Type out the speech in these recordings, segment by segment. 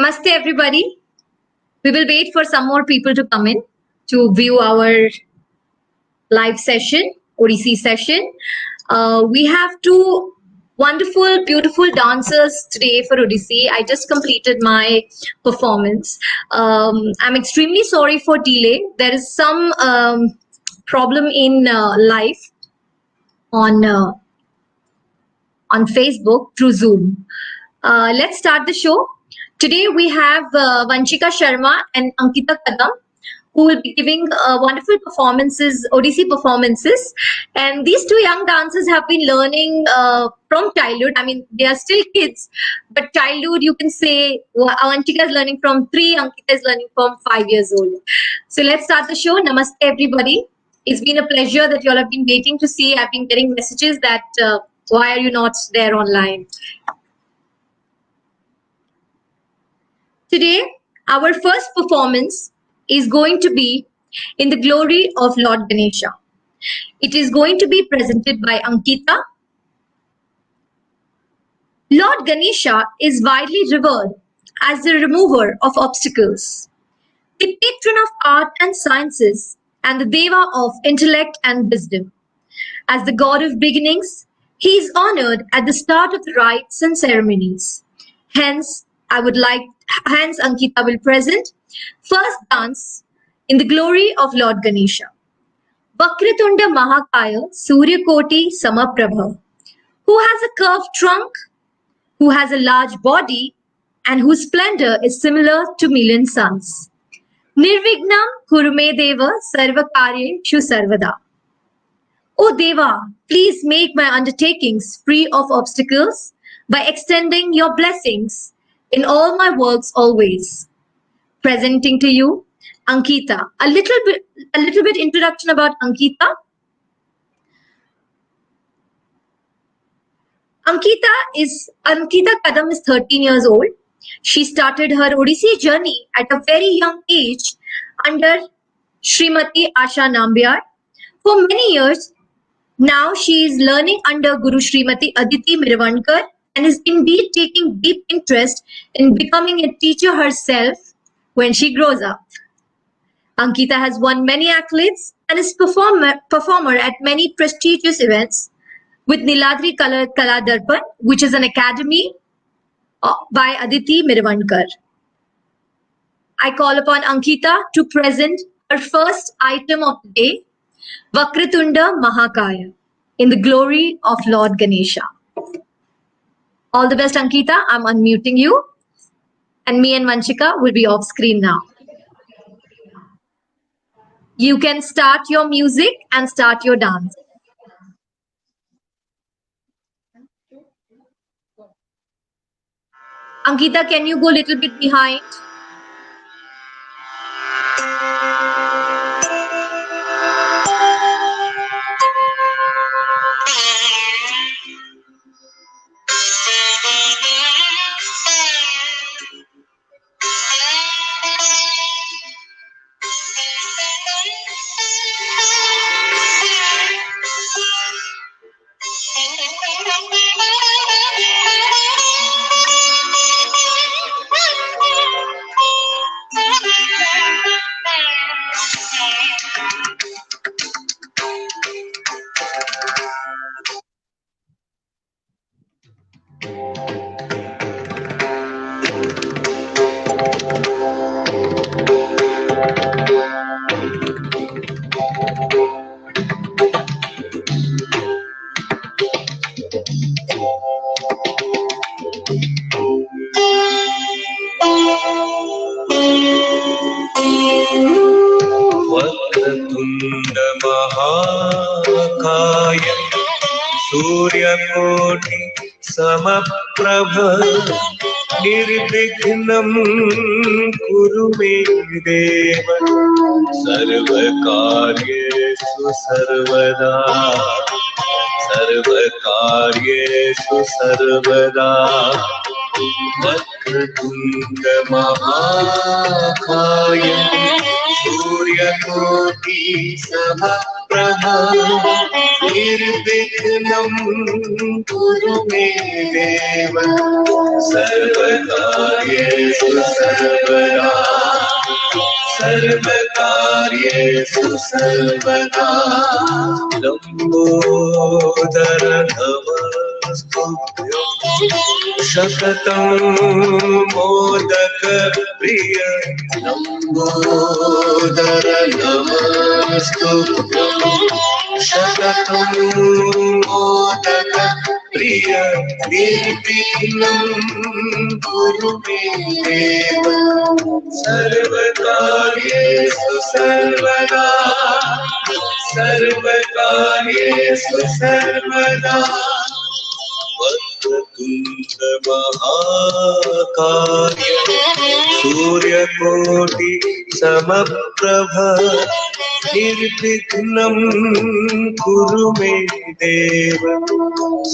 Namaste, everybody. We will wait for some more people to come in to view our live session, Odissi session. We have two wonderful, beautiful dancers today for Odissi. I just completed my performance. I'm extremely sorry for delay. There is some problem in live on Facebook through Zoom. Let's start the show. Today we have Vanchika Sharma and Ankita Kadam, who will be giving wonderful performances, Odissi performances. And these two young dancers have been learning from childhood. I mean, they are still kids, but childhood, you can say, Vanchika is learning from 3, Ankita is learning from 5 years old. So let's start the show. Namaste, everybody. It's been a pleasure that you all have been waiting to see. I've been getting messages that why are you not there online? Today, our first performance is going to be in the glory of Lord Ganesha. It is going to be presented by Ankita. Lord Ganesha is widely revered as the remover of obstacles, the patron of art and sciences, and the Deva of intellect and wisdom. As the god of beginnings, he is honored at the start of the rites and ceremonies. Hence, Ankita will present first dance in the glory of Lord Ganesha. Vakratunda Mahakaya Surya Koti Samaprabha, who has a curved trunk, who has a large body, and whose splendor is similar to million suns. Nirvignam Kurume Deva Sarvakaryeshu Sarvada. O Deva, please make my undertakings free of obstacles by extending your blessings in all my works always. Presenting to you, Ankita. A little bit introduction about Ankita. Ankita Kadam is 13 years old. She started her Odissi journey at a very young age under Srimati Asha Nambiar. For many years, now she is learning under Guru Srimati Aditi Miravankar and is indeed taking deep interest in becoming a teacher herself when she grows up. Ankita has won many accolades and is performer at many prestigious events with Niladri Kala Darpan, which is an academy by Aditi Miravankar. I call upon Ankita to present her first item of the day, Vakratunda Mahakaya, in the glory of Lord Ganesha. All the best, Ankita. I'm unmuting you. And me and Vanchika will be off screen now. You can start your music and start your dance. Ankita, can you go a little bit behind? Vakratunda Mahakaya Surya Koti Samaprabha Nirvignam Kurume Deva Sarvakaryesu Sarvada Sarvakaryesu Sarvada Vakratunda Mahakaya Surya Koti Samaprabha निर्विघ्नं कुरु मे देव सर्वकार्येषु सर्वदा सर्वकार्येषु सर्वदा लम्बोदर नमस्तुभ्यं शततं मोदक प्रिय लम्बोदर नमस्तुभ्यं शततं मोदक प्रिय निर्विघ्नं कुरु मे देव सर्वकार्येषु सर्वदा सर्वकार्येषु सर्वदा वक्रतुण्ड महाकाय सूर्यकोटि समप्रभ निर्विघ्नं कुरु मे देव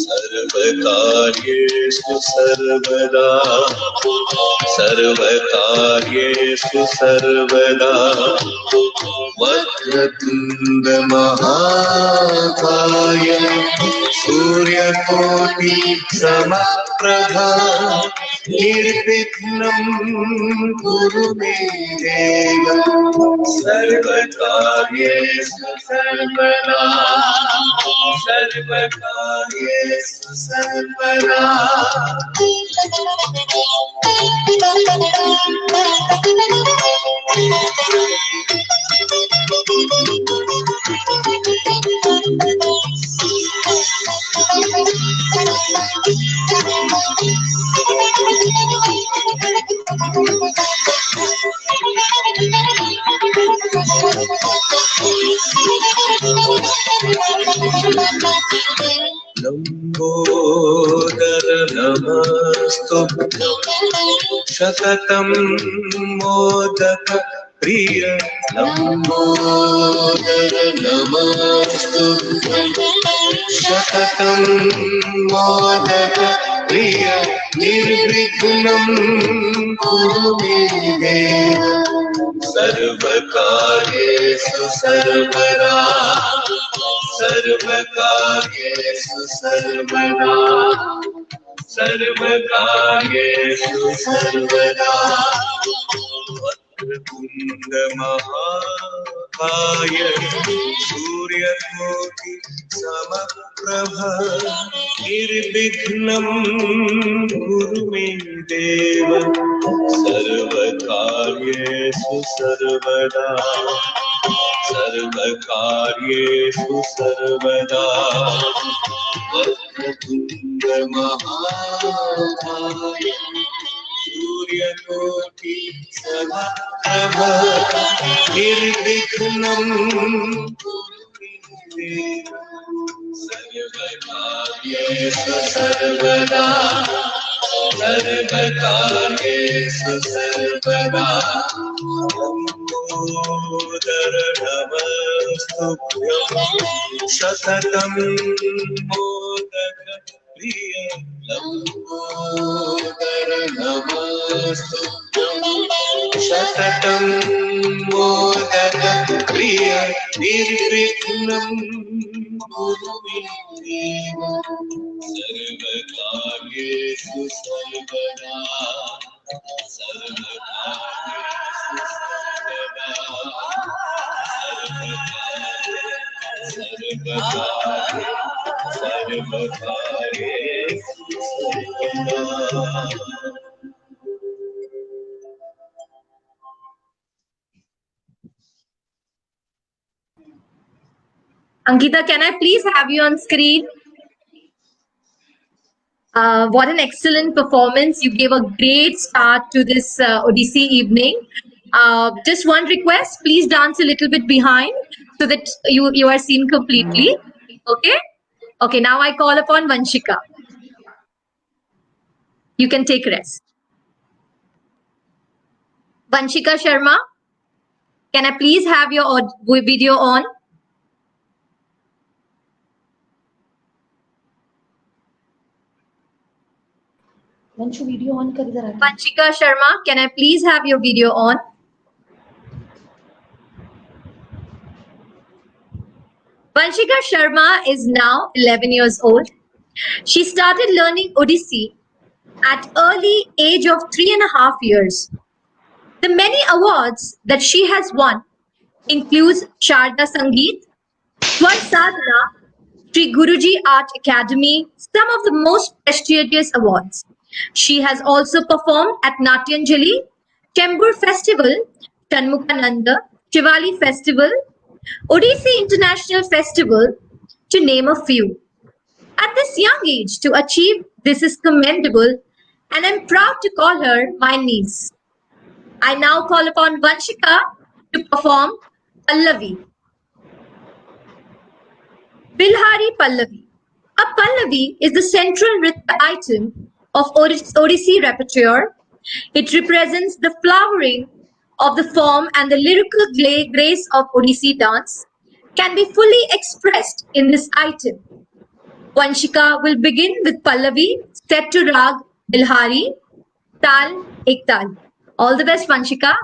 सर्वकार्येषु सर्वदा सर्वकार्येषु सर्वदा वक्रतुण्ड महाकाय सूर्यकोटि समप्रभ निर्विघ्नं कुरु मे देव सर्वकार्येषु सर्वदा सर्वकार्येषु सर्वदा लम्बोदर नमस्तुभ्यं शततं मोदक प्रिय लम्बोदर नमस्तुभ्यं शततं मोदक प्रिय निर्विघ्नं कुरु मे देव सर्वकार्येषु सर्वदा सर्वकार्येषु सर्वदा सर्वकार्येषु सर्वदा वक्रतुण्ड महाकाय सूर्यकोटि समप्रभ निर्विघ्नं कुरु मे देव सर्वकार्येषु सर्वदा सर्वकार्येषु सर्वदा वक्रतुण्ड महाकाय सूर्यकोटि समप्रभ निर्विघ्नं कुरु मे देव सर्वकार्येषु सर्वदा सर्वकार्येषु सर्वदा लम्बोदर नमस्तुभ्यं शततं मोदक प्रिय लम्बोदर नमस्तुभ्यं शततं मोदक प्रिय निर्विघ्नं कुरु मे देव सर्वकार्येषु सर्वदा सर्वकार्येषु सर्वदा सर्वकार्येषु सर्वदा Ankita, can I please have you on screen? What an excellent performance. You gave a great start to this Odissi evening. Just one request, please dance a little bit behind so that you are seen completely. Okay? Okay, now I call upon Vanshika. You can take rest. Vanshika Sharma, can I please have your video on? Vanshu video on कर इधर आके Vanshika Sharma, can I please have your video on? Vanshika Sharma is now 11 years old. She started learning Odissi at early age of 3.5 years. The many awards that she has won includes Sharda Sangeet, Swar Sadhana, Sri Guruji Art Academy, some of the most prestigious awards. She has also performed at Natyanjali, Chembur Festival, Shanmukhananda, Shivali Festival, Odissi International Festival, to name a few. At this young age, to achieve this is commendable, and I'm proud to call her my niece. I now call upon Vanshika to perform Pallavi. Bilhari Pallavi. A Pallavi is the central nritya item of Odissi repertoire. It represents the flowering of the form, and the lyrical grace of Odissi dance can be fully expressed in this item. Vanshika will begin with Pallavi set to Rag Bilhari, Tal Ek Tal. All the best, Vanshika.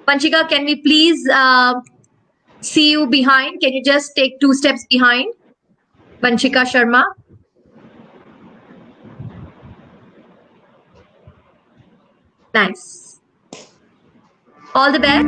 Vanshika, can we please see you behind? Can you just take 2 steps behind? Vanshika Sharma. Nice. All the best.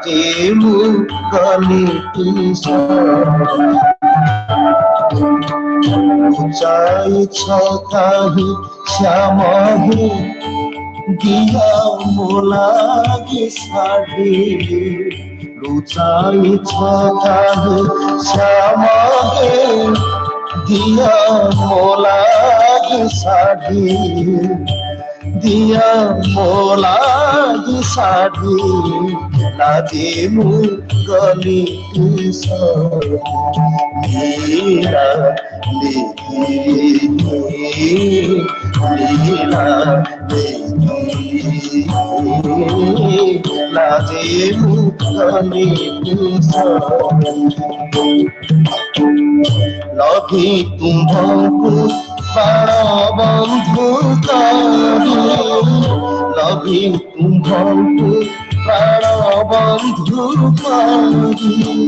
लाजे मुगली ऊंचाई छकाही श्याम हे दिया मोलागी साड़ी ऊंचाई छकाही श्याम हे दिया मोलागी साड़ी दिया मोलागी साड़ी लाजे मुगली लीला लीला लाजे मुगली लभी तुम्भंकु प्राण बंधु करी लभी तुम्भंकु प्राण बंधु करी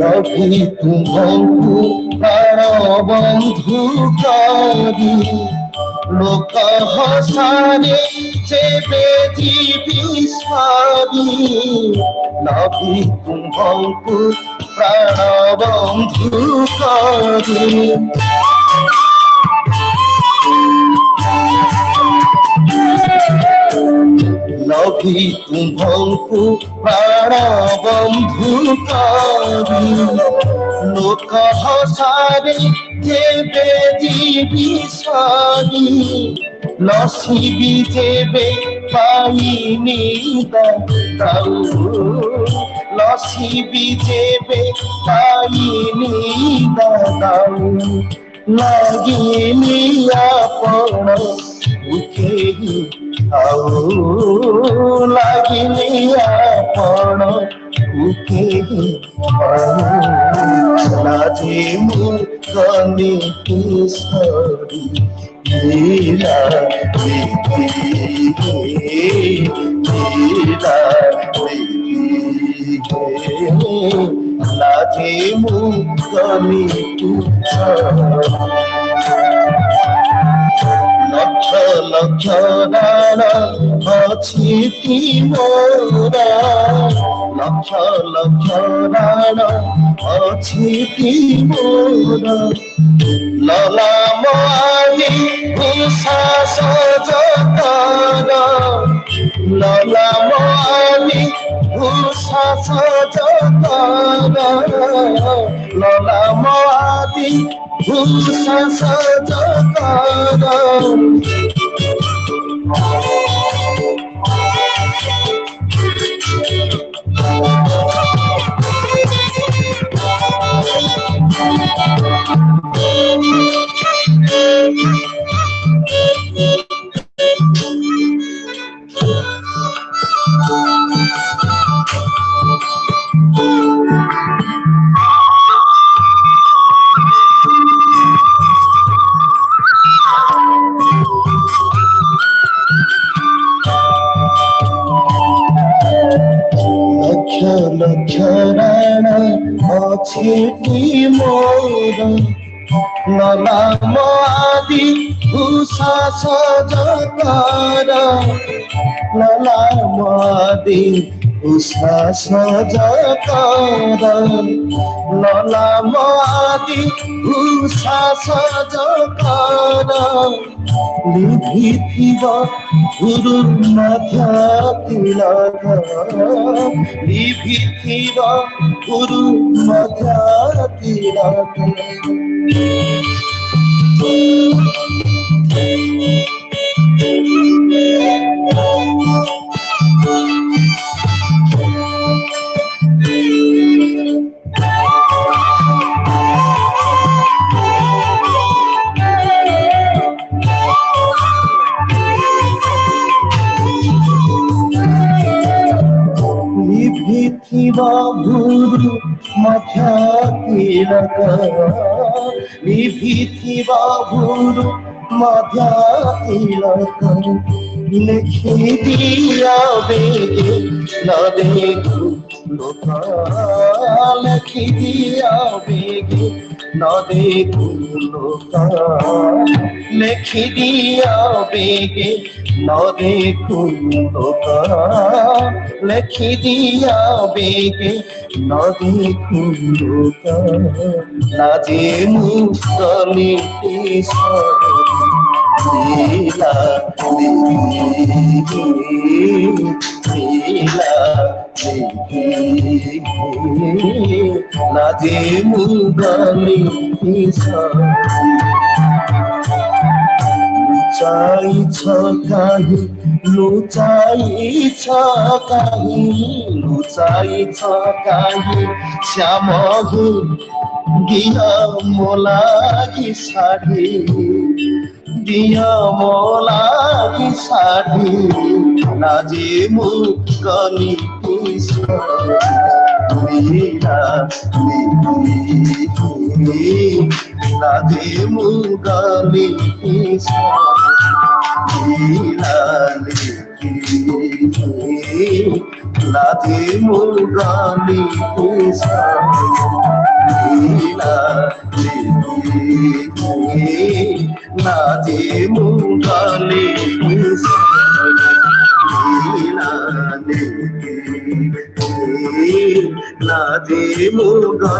लभी तुम्भंकु प्राण बंधु करी लोक हसारे जेबे जीवी सारी लभी तुम्भंकु प्राण बंधु करी लभी तुम्भंकु प्राण बंधु करी लोक हसारे जेबे जीवी सारी नसीबी जेबे पाइनी दाऊ नसीबी जेबे पाइनी दाऊ लागिनी आपण उठेही आओ लागिनी आपण उठेही लाजे मुगली किशोरी लीला लीला लाजे मुगली लक्ष लक्ष राण अछि मोरा लक्ष लक्ष राण अछि मोरा लला माली उषास जकर लला माली उषास जकर लला माली उषास जकर लक्ष राण अछि मोर नलाम आदि उषास जकर नलाम आदि उषास जकर नलाम आदि उषास जकर लिखिथिब गुरु मध्य तिलक लिखिथिब गुरु मध्य तिलक लिखिथिब गुरु मध्य तिलक निभीथिबा भुरु मध्य तिलक लेखि दिया बेगे न देखु लोक लेखि दिया बेगे न देखु लोक लेखि दिया बेगे न देखु लोक लेखि दिया बेगे न देखु लोक लाजे मुक्तली लीला लीला लाजे मुगली लुचाई छ काही लुचाई छ काही लुचाई छ काही श्याम गिया मोला की साडी दिया मोला की साडी लाजे मुगली लीला लाजे मुगली लीला लाजे मुगली लीला लाजे मुगली लाजे मुगली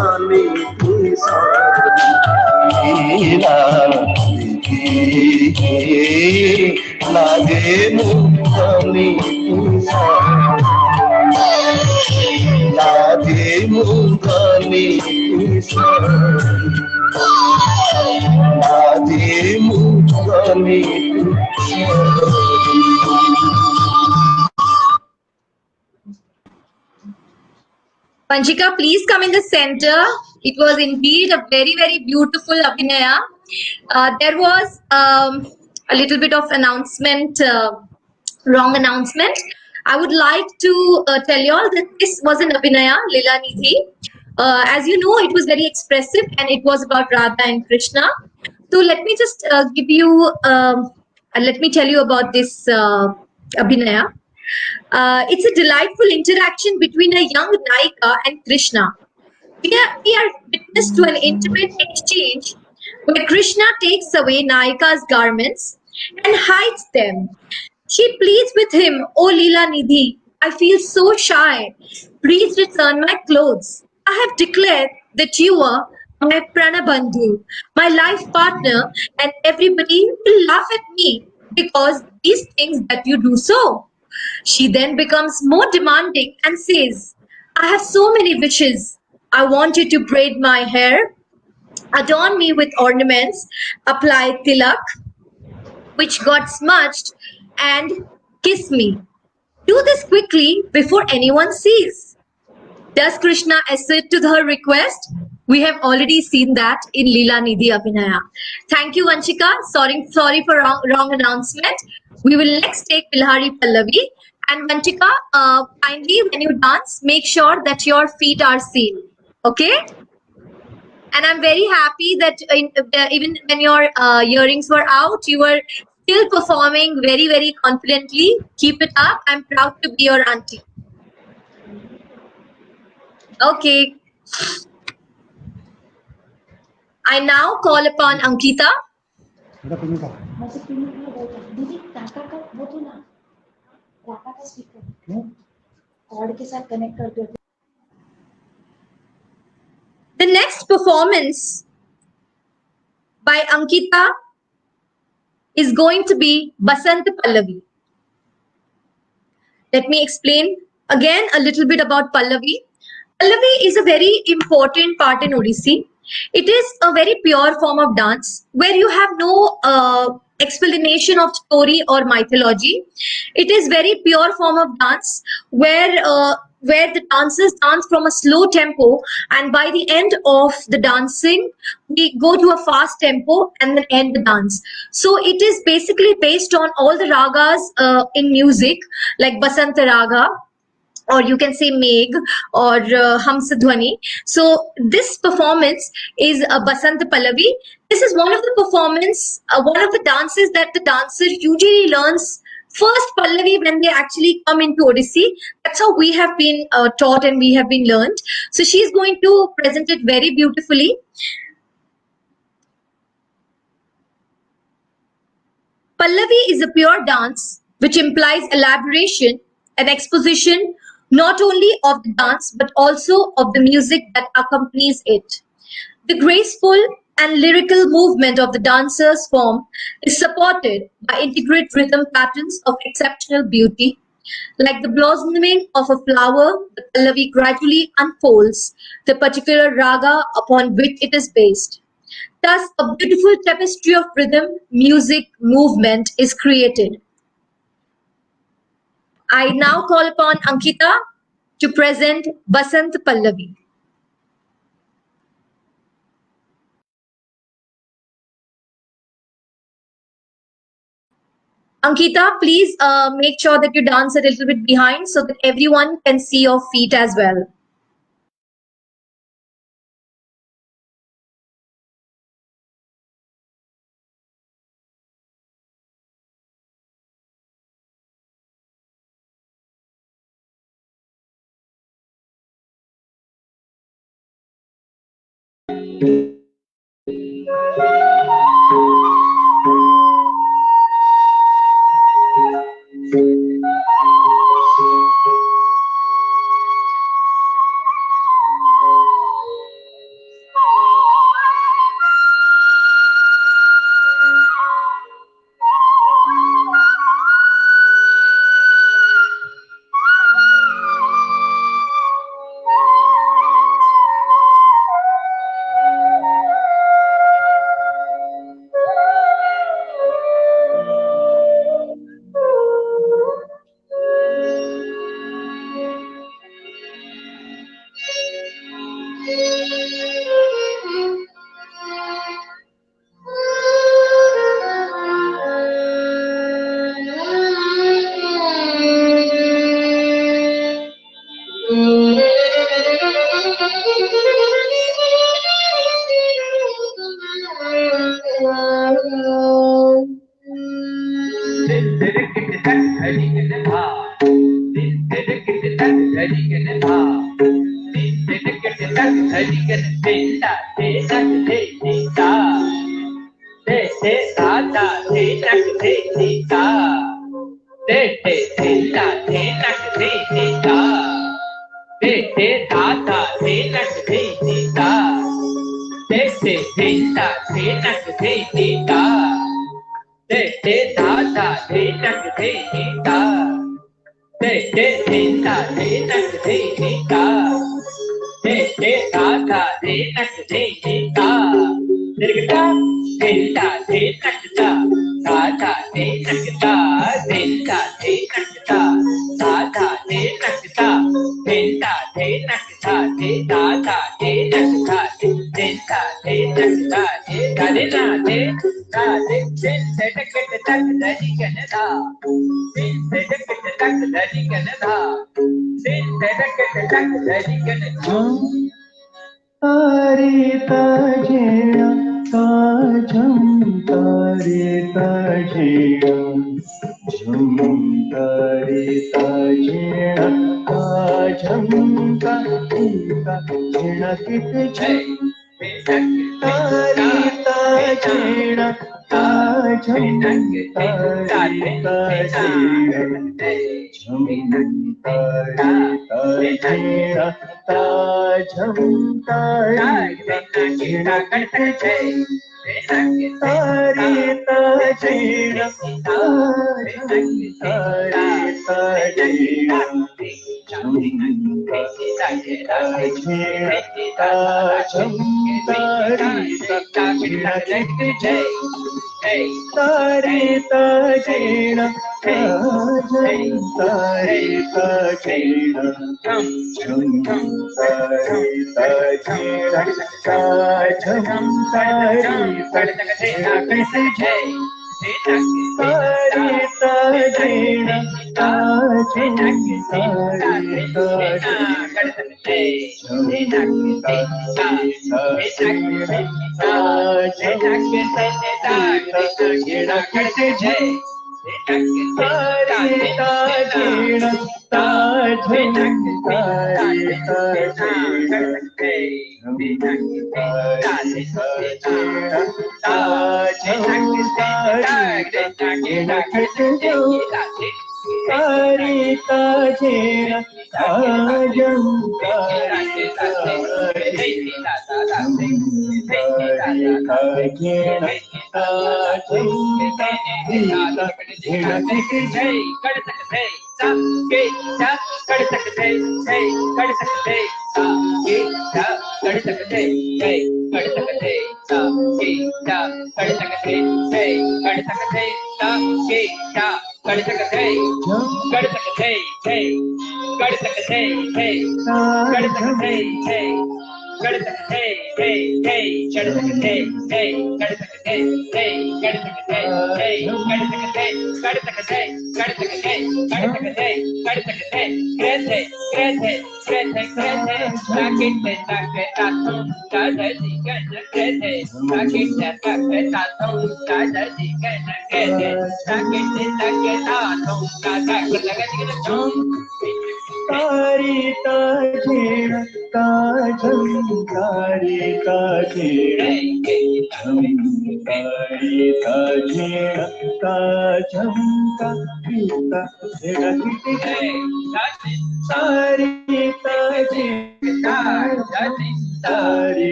लाजे मुगली लाजे मुगली लाजे मुगली Panchika, please come in the center. It was indeed a very, very beautiful Abhinaya. There was a little bit of announcement, wrong announcement. I would like to tell you all that this was an Abhinaya, Lila Nidhi. As you know, it was very expressive and it was about Radha and Krishna. So let me just give you, let me tell you about this Abhinaya. It's a delightful interaction between a young Naika and Krishna. We are witness to an intimate exchange where Krishna takes away Naika's garments and hides them. She pleads with him, "Oh Leela Nidhi, I feel so shy. Please return my clothes. I have declared that you are my Pranabandhu, my life partner, and everybody will laugh at me because these things that you do so." She then becomes more demanding and says, "I have so many wishes. I want you to braid my hair, adorn me with ornaments, apply tilak, which got smudged, and kiss me. Do this quickly before anyone sees." Does Krishna accede to her request? We have already seen that in Leela Nidhi Abhinaya. Thank you, Vanshika. Sorry for wrong announcement. We will next take Bilhari Pallavi. And Vanchika, kindly when you dance, make sure that your feet are seen. Okay? And I'm very happy that even when your earrings were out, you were still performing very, very confidently. Keep it up. I'm proud to be your auntie. Okay. I now call upon Ankita. मुझे pin में बोलता दीदी टाटा का वो तो ना टाटा का speaker cord के साथ कनेक्ट कर दो. The next performance by Ankita is going to be Basant Pallavi. Let me explain again a little bit about Pallavi. Pallavi is a very important part in Odissi. It is a very pure form of dance where you have no explanation of story or mythology. It is very pure form of dance where the dancers dance from a slow tempo, and by the end of the dancing, we go to a fast tempo and then end the dance. So it is basically based on all the ragas in music, like Basanta Raga, or you can say Megh or Hamsadhwani. So this performance is Basant Pallavi. This is one of the one of the dances that the dancer usually learns first Pallavi when they actually come into Odissi. That's how we have been taught and we have been learned. So she's going to present it very beautifully. Pallavi is a pure dance which implies elaboration and exposition not only of the dance but also of the music that accompanies it. The graceful and lyrical movement of the dancer's form is supported by intricate rhythm patterns of exceptional beauty. Like the blossoming of a flower, the Pallavi gradually unfolds the particular raga upon which it is based. Thus, a beautiful tapestry of rhythm, music, movement is created. I now call upon Ankita to present Basant Pallavi. Ankita, please make sure that you dance a little bit behind so that everyone can see your feet as well.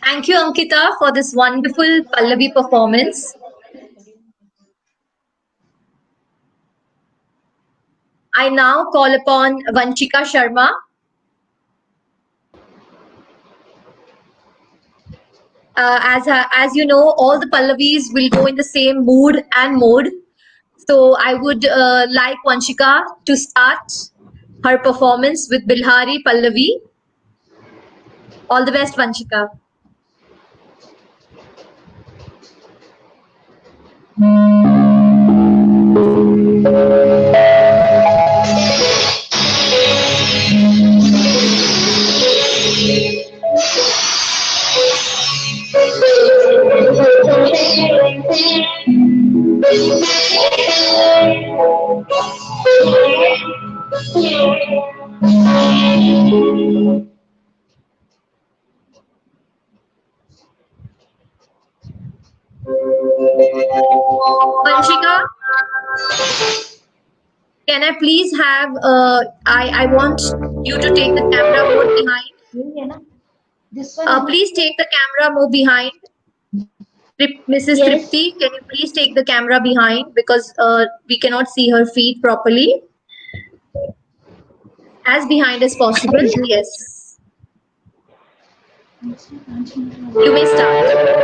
Thank you, Ankita, for this wonderful Pallavi performance. I now call upon Vanchika Sharma. As you know, all the Pallavis will go in the same mood and mode. So I would like Vanchika to start her performance with Bilhari Pallavi. All the best, Vanchika. Vanchika. Can I please have, I want you to take the camera more behind. यही है ना? This one. है ना? Please take the camera more behind. Mrs. Yes. Tripti, can you please take the camera behind because we cannot see her feet properly. As behind as possible. Yes. You may start.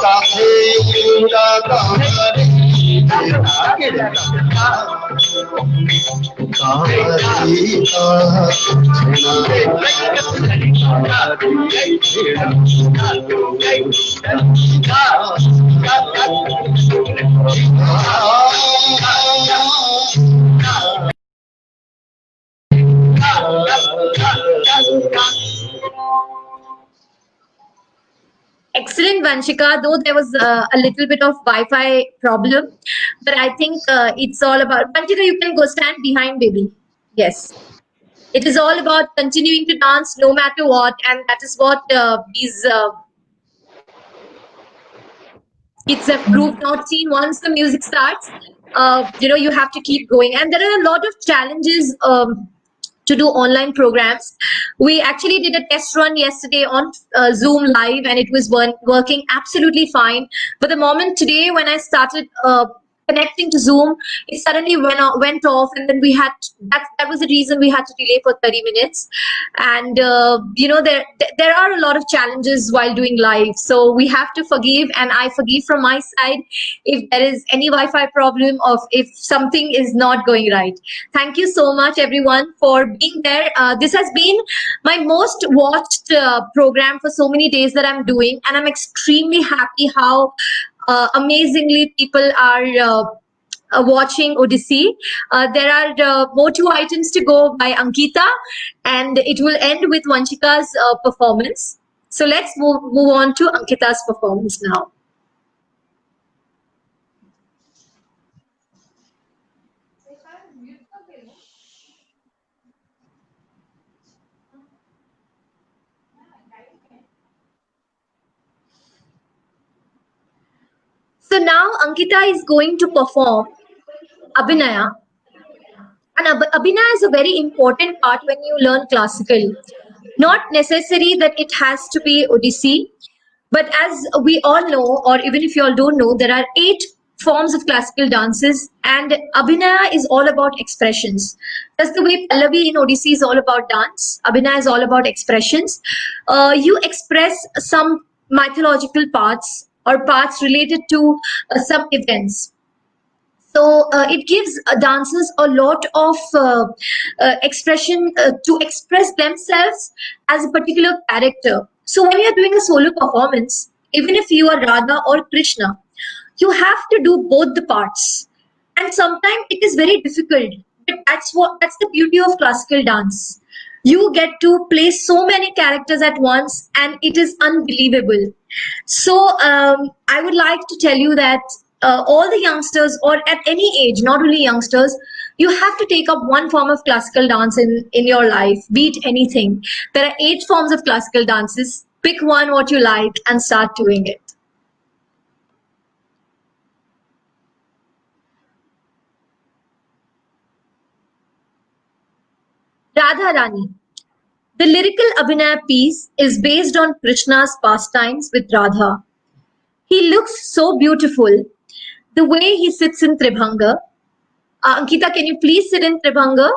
काहे इंदा Kamre Excellent, Vanshika. Though there was a little bit of Wi-Fi problem, but I think it's all about Vanshika. You can go stand behind, baby. Yes, it is all about continuing to dance no matter what, and that is what these kids have proved. Not seen once the music starts. You have to keep going, and there are a lot of challenges. To do online programs. We actually did a test run yesterday on Zoom Live, and it was working absolutely fine. But the moment today, when I started connecting to Zoom, it suddenly went off, and then we had that was the reason we had to delay for 30 minutes. And there are a lot of challenges while doing live, so we have to forgive, and I forgive from my side if there is any Wi-Fi problem or if something is not going right. Thank you so much, everyone, for being there. This has been my most watched program for so many days that I'm doing, and I'm extremely happy how amazingly people are watching Odissi. There are more 2 items to go by Ankita, and it will end with Vanshika's performance. So let's move on to Ankita's performance now. So now Ankita is going to perform Abhinaya. And Abhinaya is a very important part when you learn classical. Not necessary that it has to be Odissi, but as we all know, or even if you all don't know, there are 8 forms of classical dances, and Abhinaya is all about expressions. Just the way Pallavi in Odissi is all about dance, Abhinaya is all about expressions. You express some mythological parts or parts related to some events. So it gives dancers a lot of expression to express themselves as a particular character. So when you're doing a solo performance, even if you are Radha or Krishna, you have to do both the parts. And sometimes it is very difficult, but that's the beauty of classical dance. You get to play so many characters at once, and it is unbelievable. So I would like to tell you that all the youngsters, or at any age, not only youngsters, you have to take up one form of classical dance in your life, be it anything. There are 8 forms of classical dances. Pick one what you like and start doing it. Radha Rani. The lyrical Abhinaya piece is based on Krishna's pastimes with Radha. He looks so beautiful. The way he sits in Tribhanga. Ankita, can you please sit in Tribhanga?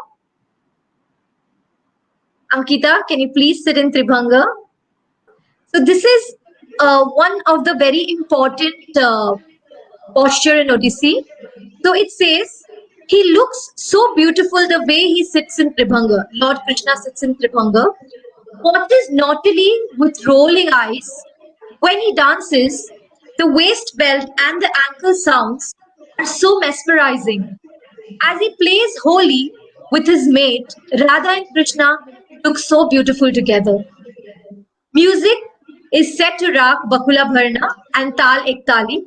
Ankita, can you please sit in Tribhanga? So this is one of the very important posture in Odissi. So it says, he looks so beautiful the way he sits in Tribhanga. Lord Krishna sits in Tribhanga. What is naughtily with rolling eyes? When he dances, the waist belt and the ankle sounds are so mesmerizing. As he plays holy with his mate, Radha and Krishna look so beautiful together. Music is set to Rag Bakula Bharna and Tal Ektali,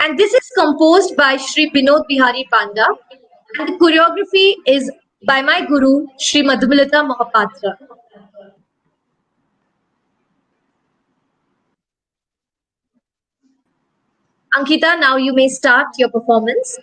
and this is composed by Sri Binod Bihari Panda, and the choreography is by my guru, Sri Madhumilata Mahapatra. Ankita, now you may start your performance.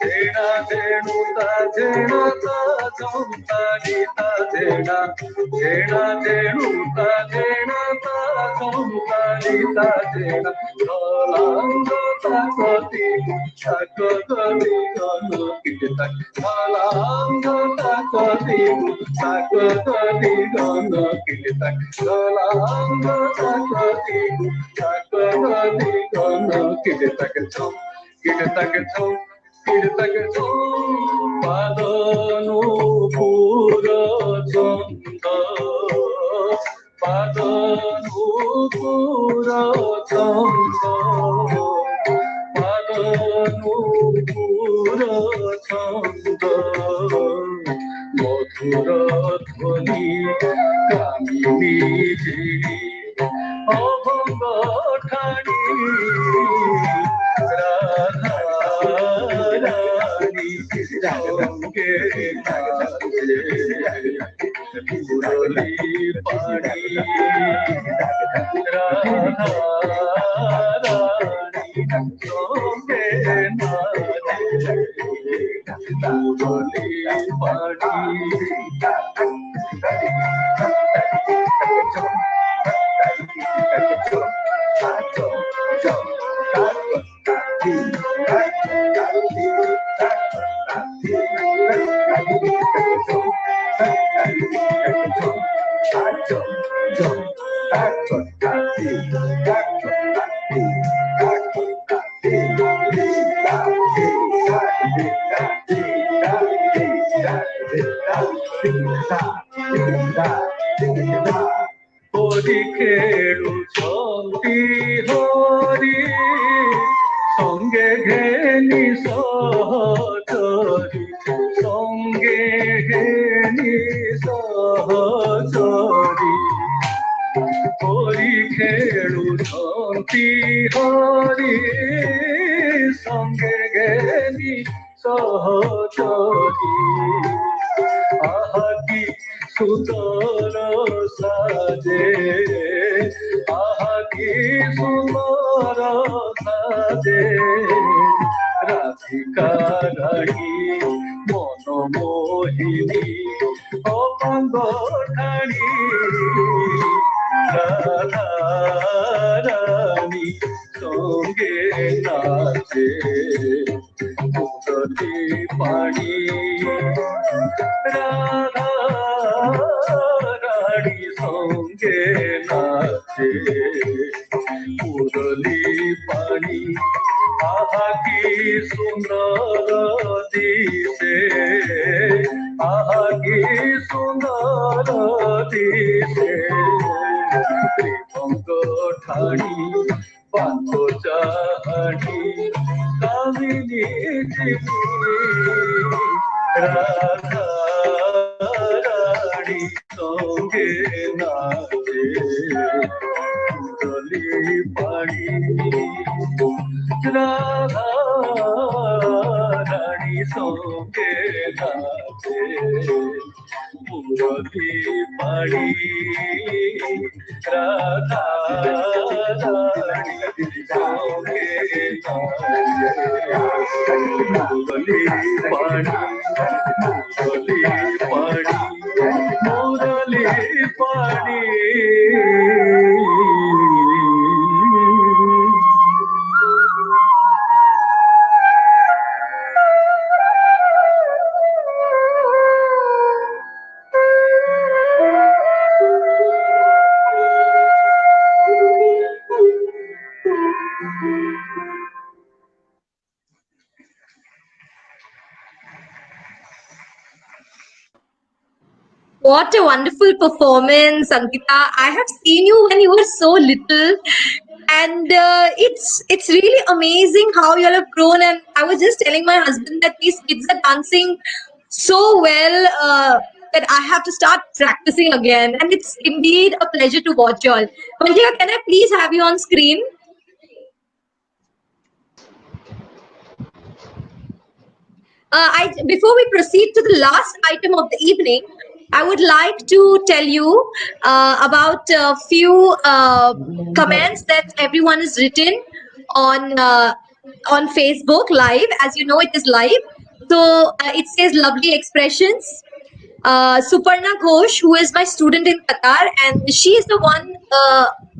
Dena denu ta dena ta jomta ni ta dena dena denu ta dena ta jomta ni ta dena kalanga ta koti sakoti gono kita kalanga ta koti sakoti gono kita kalanga ta koti sakoti gono kita kecom kita kecom Padanu pura chanda Padanu pura chanda Padanu pura chanda Madhura dhvani kamini jiri Abhanga thani Radha Rani Sange Nache Murali Pani Radha Rani Sange Nache Murali Hori khelu chanti hori Sange gheni sahachari Sange gheni sahachari Hori khelu chanti hori Sange gheni sahachari Ahaki sundara saje Ahaki sundara saje Radhika Rani Mono Mohini Opanga Thani Radha Rani Sange Nache Murali Pani Radha Rani Sange Nache Murali Pani Ahaki Sundara Dise Ahaki Sundara Dise Tribhanga Thani Panto Chahani Kamini Jini Radha Rani Sange Nache Murali Pani Radha Rani Sange Nache Murali Pani Radha Rani Sange Murali Pani Murali Pani What a wonderful performance, Ankita. I have seen you when you were so little, and it's really amazing how you all have grown. And I was just telling my husband that these kids are dancing so well that I have to start practicing again. And it's indeed a pleasure to watch you all. Manjika, can I please have you on screen? Before we proceed to the last item of the evening, I would like to tell you about a few comments that everyone has written on on Facebook live. As you know, it is live. So it says lovely expressions. Suparna Ghosh, who is my student in Qatar, and she is the one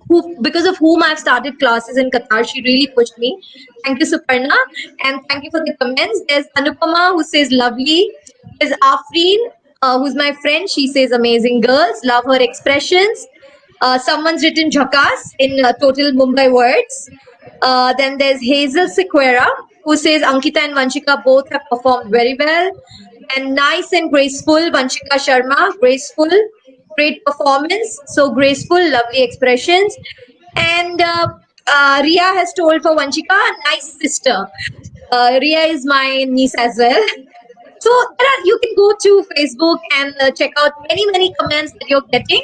who, because of whom I've started classes in Qatar. She really pushed me. Thank you, Suparna, and thank you for the comments. There's Anupama, who says lovely. There's Afreen, who's my friend. She says amazing girls, love her expressions. Someone's written Jhakas in total Mumbai words. Then there's Hazel Sequeira, who says Ankita and Vanshika both have performed very well. And nice and graceful, Vanshika Sharma, graceful, great performance. So graceful, lovely expressions. And Ria has told for Vanshika, nice sister. Ria is my niece as well. So you can go to Facebook and check out many comments that you're getting.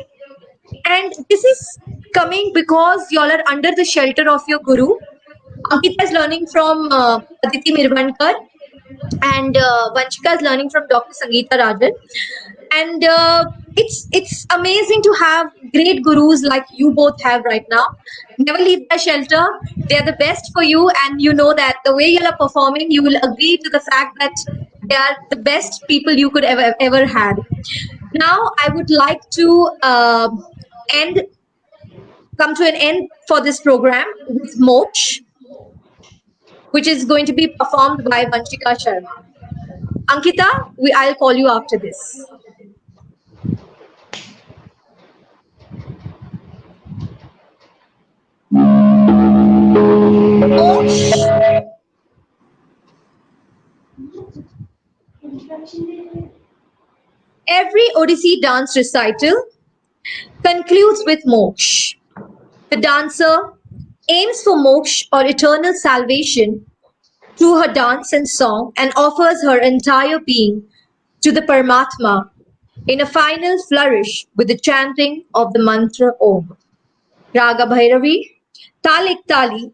And this is coming because y'all are under the shelter of your guru. Ankita is learning from Aditi Mirvankar, and Vanchika is learning from Dr. Sangeeta Rajan. And it's amazing to have great gurus like you both have right now. Never leave their shelter. They're the best for you, and you know that the way you are performing, you will agree to the fact that they are the best people you could ever had. Now, I would like to come to an end for this program with Moksh, which is going to be performed by Vanshika Sharma. Ankita, I'll call you after this. Moksh. Every Odissi dance recital concludes with Moksh. The dancer aims for moksha or eternal salvation through her dance and song and offers her entire being to the Paramatma in a final flourish with the chanting of the mantra Om. Raga Bhairavi, Talik Tali,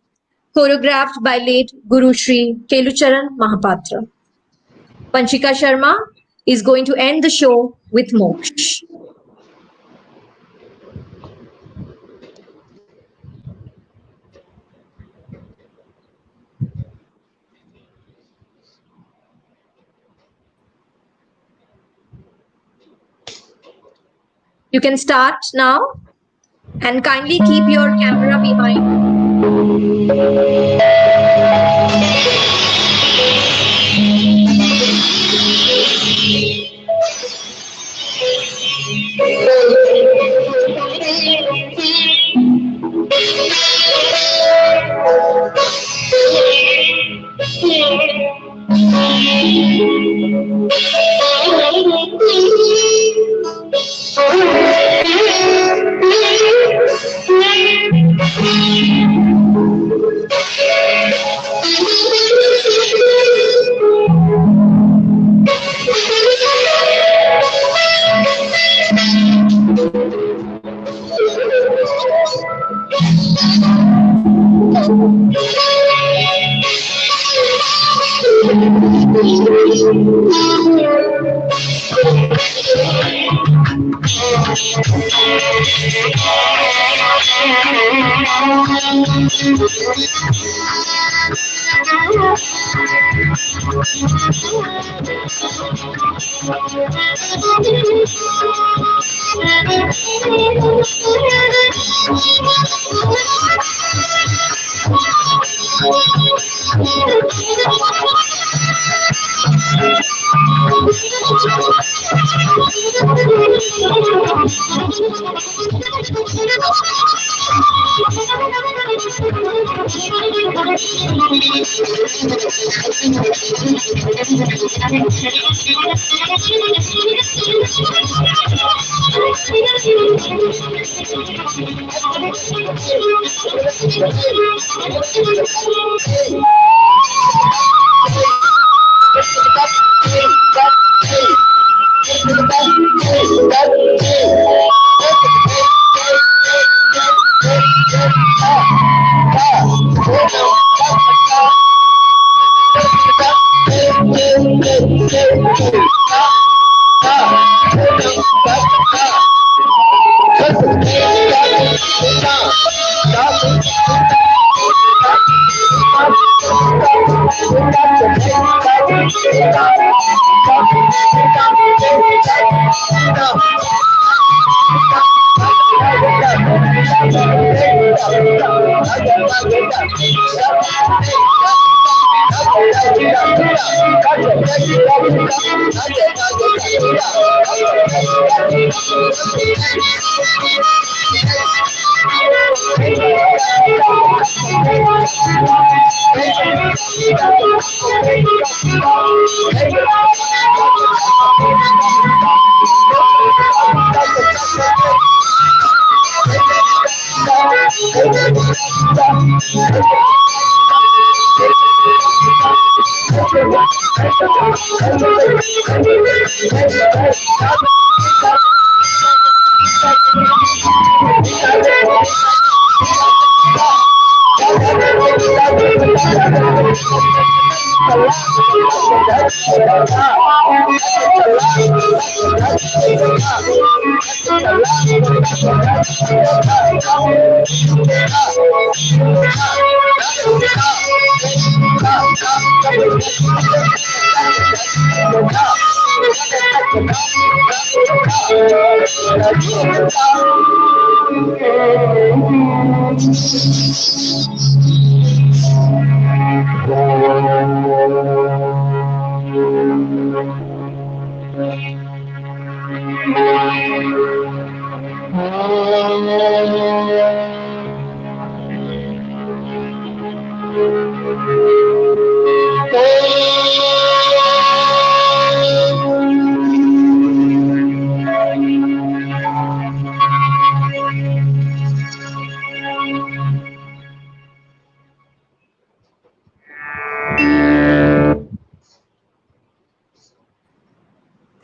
choreographed by late Guru Shri Kelucharan Mahapatra. Vanshika Sharma is going to end the show with Moksh. You can start now and kindly keep your camera behind.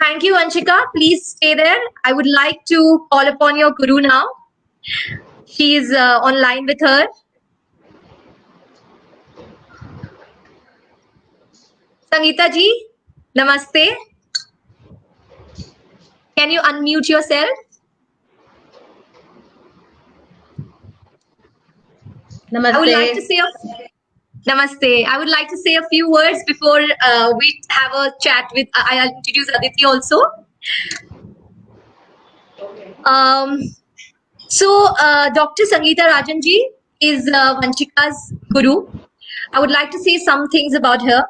Thank you, Anshika. Please stay there. I would like to call upon your guru now. She is online with her. Sangeeta ji, namaste. Can you unmute yourself? I would like to say namaste. I would like to say a few words before we have a chat with. I'll introduce Aditi also. Dr. Sangeeta Rajan ji is Vanchika's guru. I would like to say some things about her.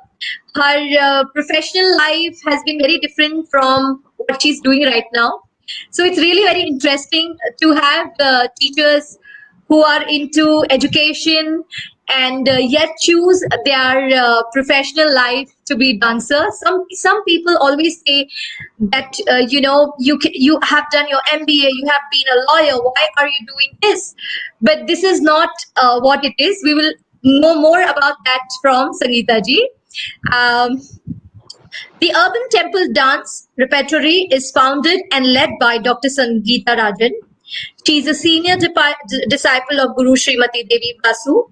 Her professional life has been very different from what she's doing right now. So it's really very interesting to have teachers who are into education and yet choose their professional life to be dancer. Some people always say that you have done your MBA, you have been a lawyer. Why are you doing this? But this is not what it is. We will know more about that from Sangeeta ji. The Urban Temple Dance Repertory is founded and led by Dr. Sangeeta Rajan. She is a senior disciple of Guru Srimati Devi Basu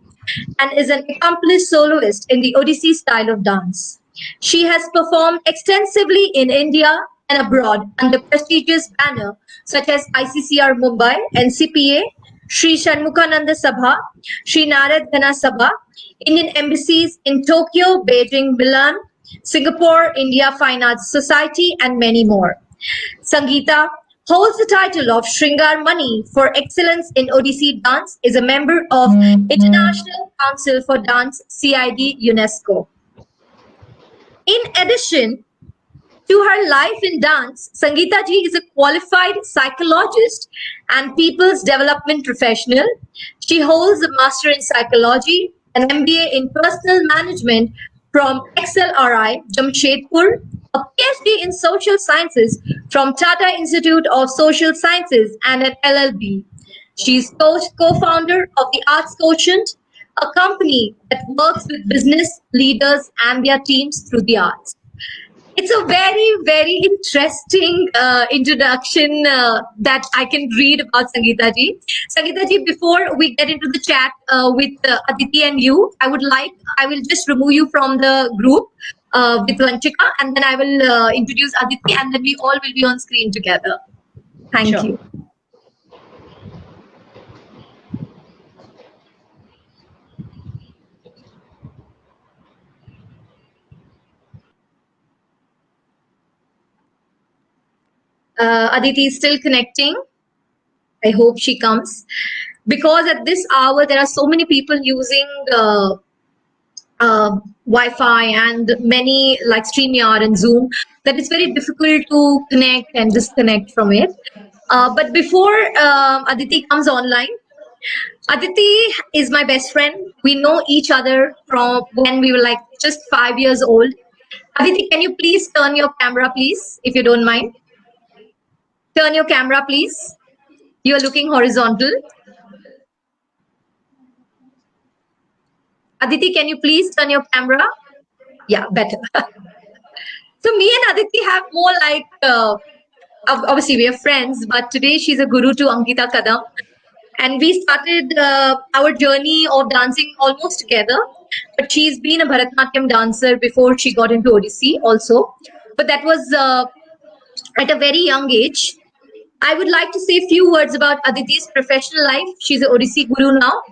and is an accomplished soloist in the Odissi style of dance. She has performed extensively in India and abroad under prestigious banners such as ICCR Mumbai, NCPA, Sri Shanmukhananda Sabha, Sri Narad Gana Sabha, Indian embassies in Tokyo, Beijing, Milan, Singapore, India Fine Arts Society, and many more. Sangeeta holds the title of Shringar Mani for Excellence in Odissi Dance, is a member of International Council for Dance, CID, UNESCO. In addition to her life in dance, Sangeeta ji is a qualified psychologist and people's development professional. She holds a master in psychology, an MBA in personal management from XLRI, Jamshedpur, a PhD in social sciences from Tata Institute of Social Sciences, and an LLB. She is co-founder of the Arts Quotient, a company that works with business leaders and their teams through the arts. It's a very, very interesting introduction that I can read about Sangeeta ji. Sangeeta ji, before we get into the chat with Aditi and you, I will just remove you from the group with Vanchika, and then I will introduce Aditi, and then we all will be on screen together. Thank Sure. you. Aditi is still connecting. I hope she comes. because at this hour there are so many people using Wi-Fi and many like StreamYard and Zoom that it's very difficult to connect and disconnect from it. But before Aditi comes online, Aditi is my best friend. We know each other from when we were like just 5 years old. Aditi, can you please turn your camera, please, if you don't mind? Turn your camera, please. You are looking horizontal. Aditi, can you please turn your camera? Yeah, better. So me and Aditi have more like, obviously we are friends, but today she's a guru to Ankita Kadam. And we started our journey of dancing almost together. But she's been a Bharatanatyam dancer before she got into Odissi also. But that was at a very young age. I would like to say a few words about Aditi's professional life. She's an Odissi guru now.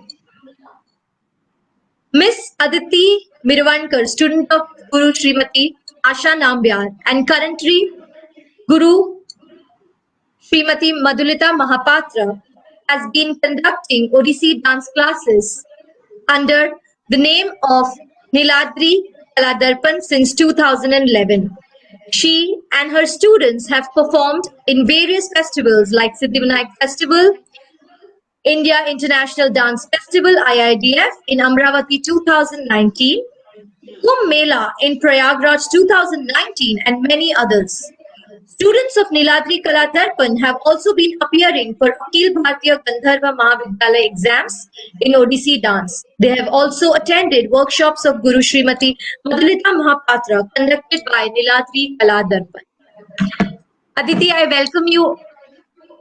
Miss Aditi Mirvankar, student of Guru Srimati Asha Nambyar, and currently Guru Srimati Madhulita Mahapatra, has been conducting Odissi dance classes under the name of Niladri Kaladarpan since 2011. She and her students have performed in various festivals like Siddhivinayak Festival, India International Dance Festival (IIDF) in Amravati 2019, Kumbh Mela in Prayagraj 2019, and many others. Students of Niladri Kala Darpan have also been appearing for Akhil Bharatiya Gandharva Mahavidyalaya exams in Odissi dance. They have also attended workshops of Guru Srimati Madhulita Mahapatra conducted by Niladri Kala Darpan. Aditi, I welcome you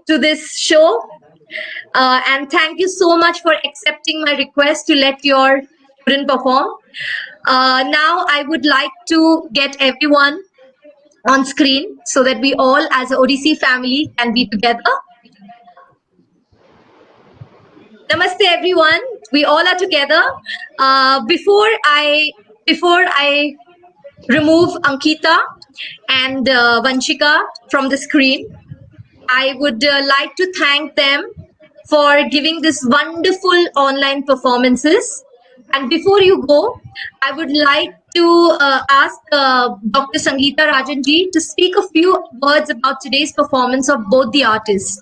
to this show. And thank you so much for accepting my request to let your student perform. Now I would like to get everyone on screen so that we all as a Odissi family can be together. Namaste everyone. We all are together. Before I remove Ankita and Vanshika from the screen, I would like to thank them for giving this wonderful online performances. And before you go, I would like to ask Dr. Sangeeta Rajanji to speak a few words about today's performance of both the artists.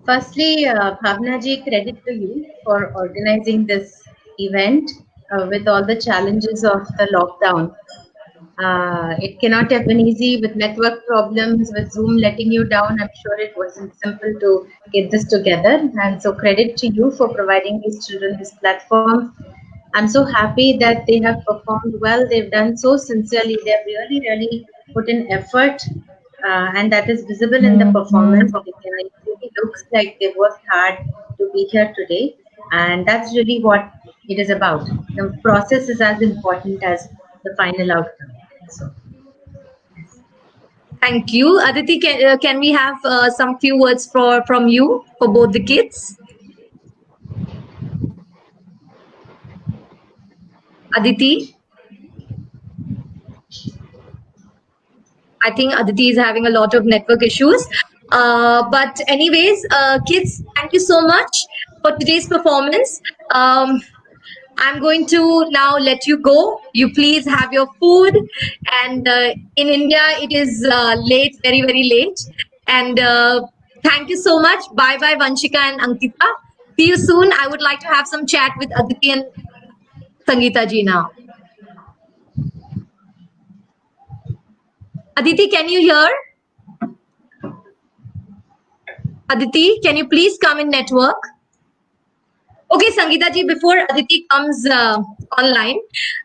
Firstly, Bhavna ji, credit to you for organizing this event with all the challenges of the lockdown. It cannot have been easy with network problems, with Zoom letting you down. I'm sure it wasn't simple to get this together. And so credit to you for providing these children this platform. I'm so happy that they have performed well. They've done so sincerely. They've really, really put in effort. And that is visible in the performance. It really looks like they worked hard to be here today. And that's really what it is about. The process is as important as the final outcome. So. Thank you. Aditi, can we have some few words from you for both the kids? Aditi? I think Aditi is having a lot of network issues. But anyways, kids, thank you so much for today's performance. I'm going to now let you go. You please have your food. And in India, it is late, very, very late. And thank you so much. Bye-bye, Vanshika and Ankita. See you soon. I would like to have some chat with Aditi and Sangeeta ji now. Aditi, can you hear? Aditi, can you please come in network? Okay, Sangeeta ji, before Aditi comes online,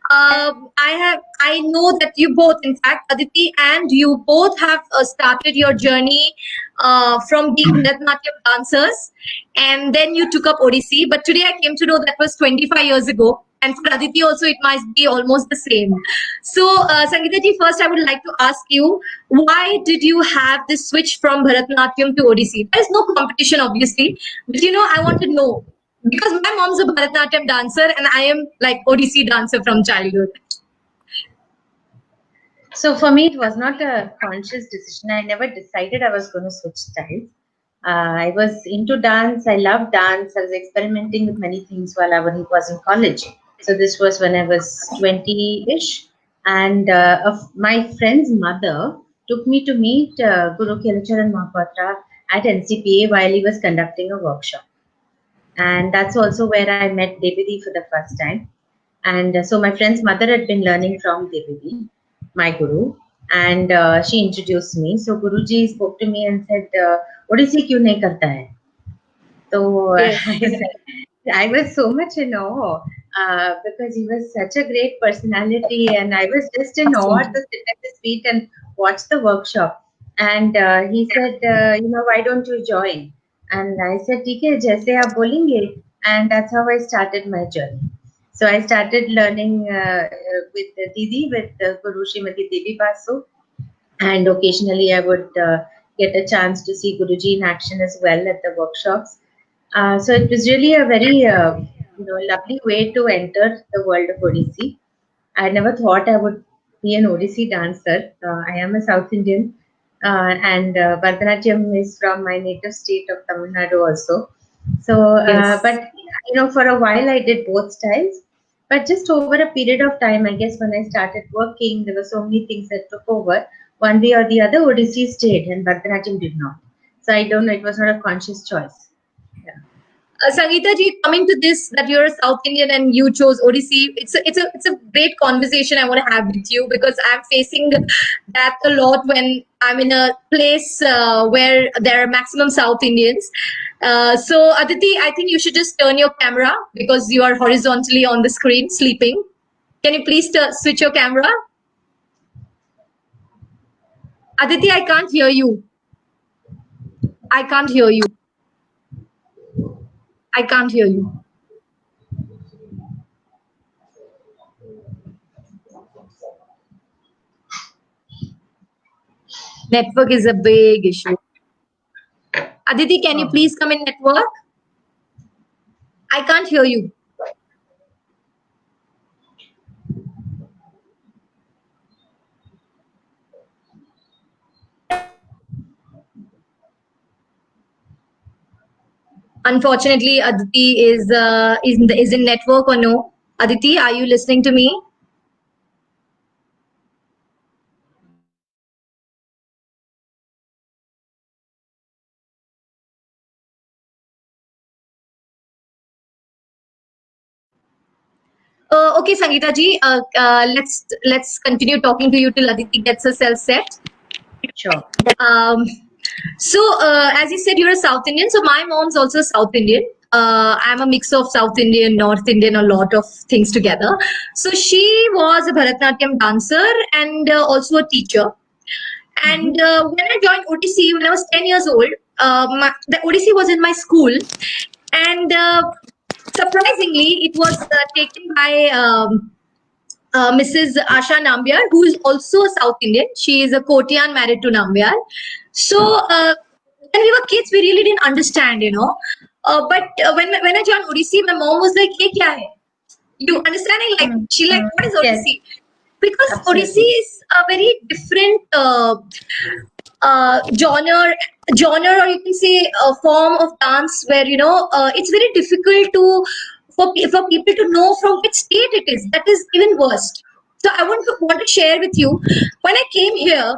I know that you both, in fact, Aditi and you both have started your journey from being Bharatanatyam dancers, and then you took up Odissi. But today I came to know that was 25 years ago. And for Aditi also, it must be almost the same. So, Sangeeta ji, first I would like to ask you, why did you have this switch from Bharatanatyam to Odissi? There is no competition, obviously, but I want to know. Because my mom's a Bharatanatyam dancer and I am like Odissi dancer from childhood. So for me, it was not a conscious decision. I never decided I was going to switch styles. I was into dance. I loved dance. I was experimenting with many things while I was in college. So this was when I was 20-ish, and my friend's mother took me to meet Guru Kelucharan Mahapatra at NCPA while he was conducting a workshop. And that's also where I met Devidi for the first time. And so my friend's mother had been learning from Devidi, my guru, and she introduced me. So Guruji spoke to me and said, "Odissi kyun nahi karta hai?" So Yes. I said, I was so much in awe because he was such a great personality, and I was just in awe to sit at his feet and watch the workshop. And he said, why don't you join? And I said, ठीक है, जैसे आप बोलेंगे. And that's how I started my journey. So I started learning with Didi, with Guru Srimati Devi Basu, and occasionally I would get a chance to see Guruji in action as well at the workshops. So it was really a very lovely way to enter the world of Odissi. I never thought I would be an Odissi dancer. I am a South Indian, and Bharatanatyam is from my native state of Tamil Nadu also. So, Yes. but for a while I did both styles. But just over a period of time, I guess when I started working, there were so many things that took over. One way or the other, Odissi stayed, and Bharatanatyam did not. So I don't know. It was not a conscious choice. Yeah. Sangeeta ji, coming to this, that you're a South Indian and you chose Odissi, it's a great conversation I want to have with you, because I'm facing that a lot when I'm in a place where there are maximum South Indians. So Aditi, I think you should just turn your camera, because you are horizontally on the screen sleeping. Can you please switch your camera? Aditi, I can't hear you. I can't hear you. I can't hear you. Network is a big issue. Aditi, can you please come in network? I can't hear you. Unfortunately, Aditi is in network or no? Aditi, are you listening to me? Okay, Sangeeta ji, let's continue talking to you till Aditi gets herself set. Sure. As you said, you're a South Indian. So my mom's also South Indian. I'm a mix of South Indian, North Indian, a lot of things together. So she was a Bharatanatyam dancer and also a teacher. And when I joined Odissi, when I was 10 years old, the Odissi was in my school. And surprisingly, it was taken by Mrs. Asha Nambiar, who is also a South Indian. She is a Kotian married to Nambiar. So when we were kids, we really didn't understand, but when I joined Odissi, my mom was like, "Ye kya hai?" You understanding? Like she like, "What is Yes. Odissi?" Because Absolutely. Odissi is a very different genre, or you can say a form of dance where it's very difficult for people to know from which state it is. That is even worst. So I want to share with you, when I came here,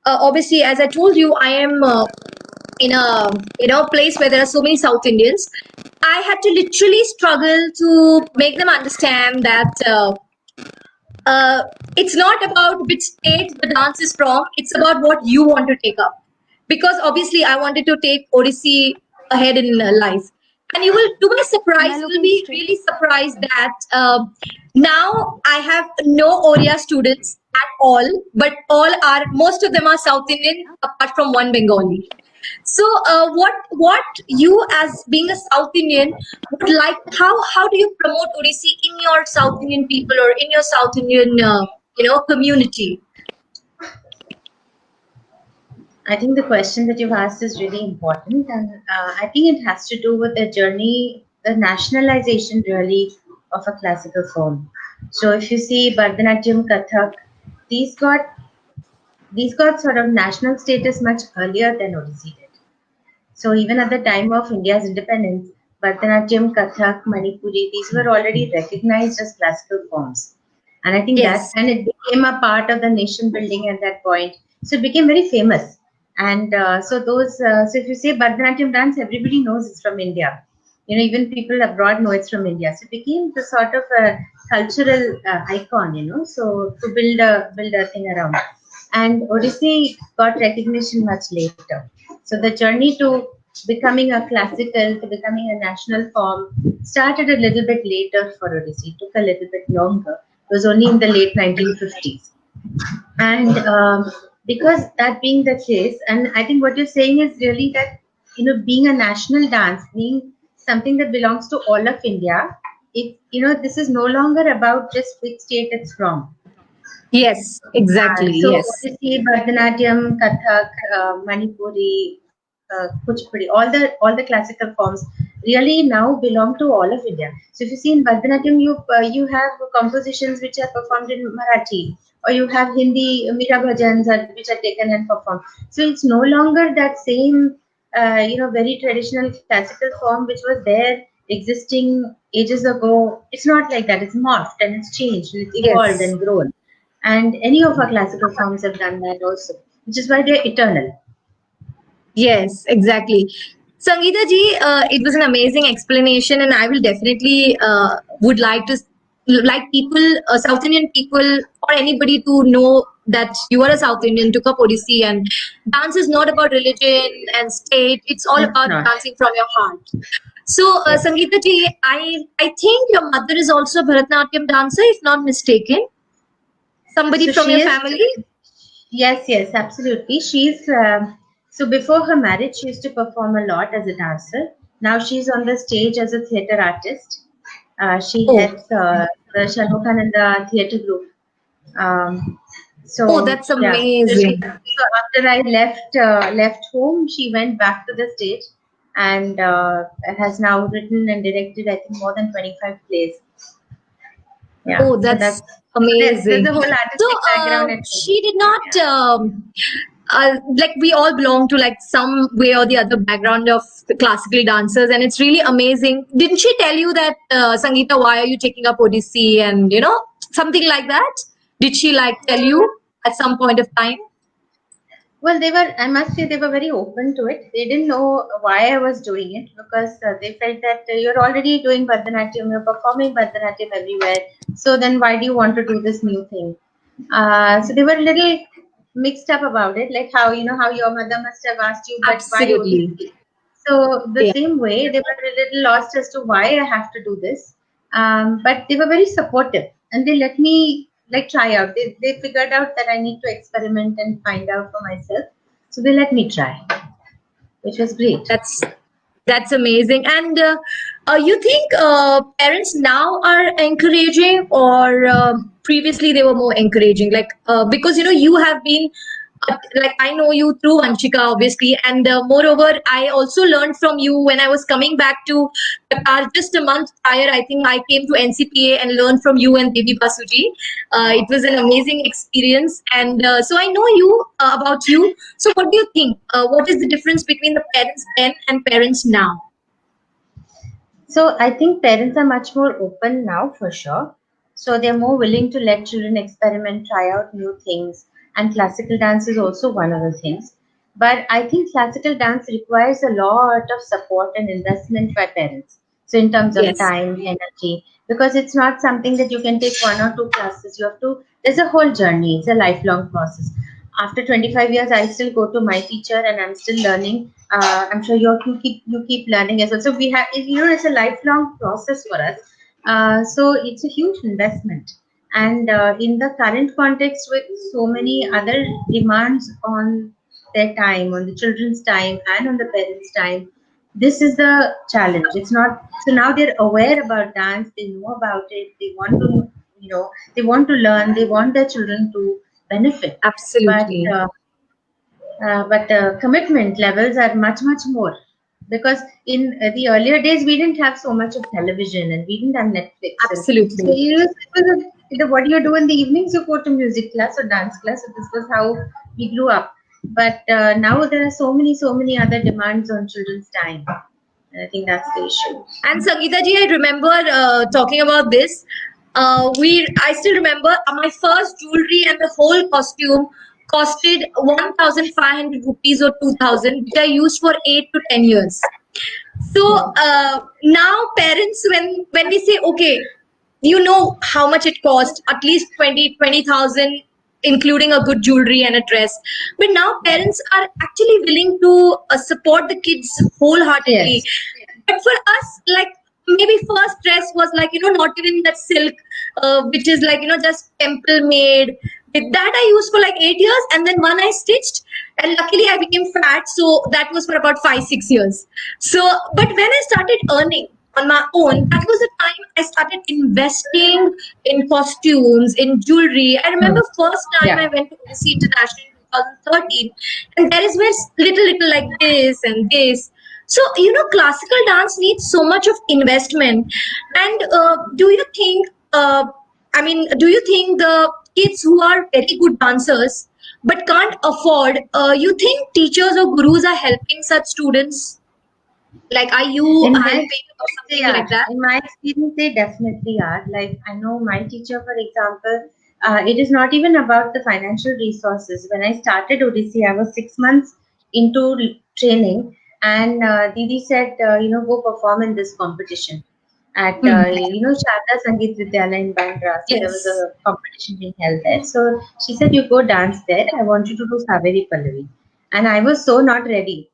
obviously, as I told you, I am in a place where there are so many South Indians. I had to literally struggle to make them understand that it's not about which state the dance is from. It's about what you want to take up. Because obviously, I wanted to take Odissi ahead in life. And to my surprise, you will be really surprised that now I have no Oriya students at all, but most of them are South Indian, apart from one Bengali. So, what you as being a South Indian would like? How do you promote Odissi in your South Indian people or in your South Indian community? I think the question that you've asked is really important, and I think it has to do with the journey, the nationalization really of a classical form. So if you see Bharatanatyam, Kathak, these got sort of national status much earlier than Odissi did. So even at the time of India's independence, Bharatanatyam, Kathak, Manipuri, these were already recognized as classical forms. And I think Yes. and it became a part of the nation building at that point. So it became very famous. And so if you say Bharatanatyam dance, everybody knows it's from India. Even people abroad know it's from India. So it became the sort of a cultural icon, so to build a thing around. And Odissi got recognition much later. So the journey to becoming a classical, to becoming a national form started a little bit later for Odissi. It took a little bit longer. It was only in the late 1950s. And because that being the case, and I think what you're saying is really that, being a national dance, being something that belongs to all of India, this is no longer about just which state it's from. Yes, exactly. So Yes. Odissi, Bharatanatyam, Kathak, Manipuri, Kuchipudi, all the classical forms really now belong to all of India. So if you see in Bharatanatyam, you have compositions which are performed in Marathi, or you have Hindi Mira Bhajans which are taken and performed. So it's no longer that same very traditional classical form which was there existing ages ago. It's not like that. It's morphed and it's changed and it's evolved Yes. and grown. And any of our classical forms have done that also, which is why they're eternal. Yes, exactly. Sangeeta ji, it was an amazing explanation, and I will definitely would like people, South Indian people, or anybody to know that you are a South Indian, took up Odissi, and dance is not about religion and state. It's all It's about not. dancing from your heart. So, Yes. Sangeeta ji, I think your mother is also a Bharatanatyam dancer, if not mistaken. Somebody So from she your is, family? yes, absolutely. So before her marriage, she used to perform a lot as a dancer. Now she's on the stage as a theatre artist. She Oh, heads the Shanmukananda theatre group. Um, oh, so that's yeah, amazing. so after I left home, she went back to the stage and has now written and directed, I think, more than 25 plays. Yeah, Oh, so that's there's amazing. a whole So, artistic background at home. she did not like we all belong to like some way or the other background of the classical dancers, and it's really amazing. Didn't she tell you that Sangeeta, why are you taking up Odissi, and something like that? Did she like tell you at some point of time? Well, I must say, they were very open to it. They didn't know why I was doing it because they felt that you're already doing Bharatanatyam, you're performing Bharatanatyam everywhere. So then why do you want to do this new thing? So they were a little mixed up about it, like how your mother must have asked you, but why Absolutely. Odissi? So the Yeah. same way, they were a little lost as to why I have to do this. But they were very supportive and they let me like try out. They figured out that I need to experiment and find out for myself. So they let me try, which was great. That's amazing. And you think parents now are encouraging, or previously they were more encouraging? Like because you have been like I know you through Vanchika, obviously, and moreover, I also learned from you when I was coming back to Qatar just a month prior. I think I came to NCPA and learned from you and Devi Basuji. It was an amazing experience, and so I know you about you. So, what do you think? What is the difference between the parents then and parents now? So I think parents are much more open now for sure. So they're more willing to let children experiment, try out new things. And classical dance is also one of the things. But I think classical dance requires a lot of support and investment by parents. So in terms of Yes, time, energy, because it's not something that you can take one or two classes. There's a whole journey. It's a lifelong process. After 25 years, I still go to my teacher and I'm still learning. I'm sure you keep learning as well. So it's a lifelong process for us. So it's a huge investment. And in the current context, with so many other demands on their time, on the children's time, and on the parents' time, this is the challenge. It's not so now they're aware about dance. They know about it. They want to learn. They want their children to benefit. But absolutely. commitment levels are much more because in the earlier days we didn't have so much of television and we didn't have Netflix and so Absolutely. it was what do you do in the evenings? You go to music class or dance class. So this was how we grew up. But now there are so many other demands on children's time. And I think that's the issue. And Sangeeta ji, I remember talking about this. I still remember my first jewelry and the whole costume costed 1,500 rupees or 2,000, which I used for 8 to 10 years. So now parents, when we say, okay, you know how much it cost, at least 20,000, including a good jewelry and a dress. But now parents are actually willing to support the kids wholeheartedly. Yes. But for us, like maybe first dress was like, not even that silk, which is like, just temple made. With that, I used for like 8 years, and then one I stitched, and luckily I became fat, so that was for about 5, 6 years. So, but when I started earning on my own, that was the time I started investing in costumes, in jewelry. I remember first time Yeah. I went to Odyssey International in 2013, and there is where little like this and this. So, classical dance needs so much of investment. And do you think, do you think the kids who are very good dancers but can't afford, you think teachers or gurus are helping such students? Like, are you In my helping or experience, they something are. like that? In my experience, they definitely are. Like I know my teacher, for example, it is not even about the financial resources. When I started Odissi, I was 6 months into training, and Didi said, go perform in this competition at Sharda Sangeet Vidyalaya in Bandra. So there was Yes. a competition being held there. So she said, you go dance there. I want you to do Saveri Pallavi, and I was so not ready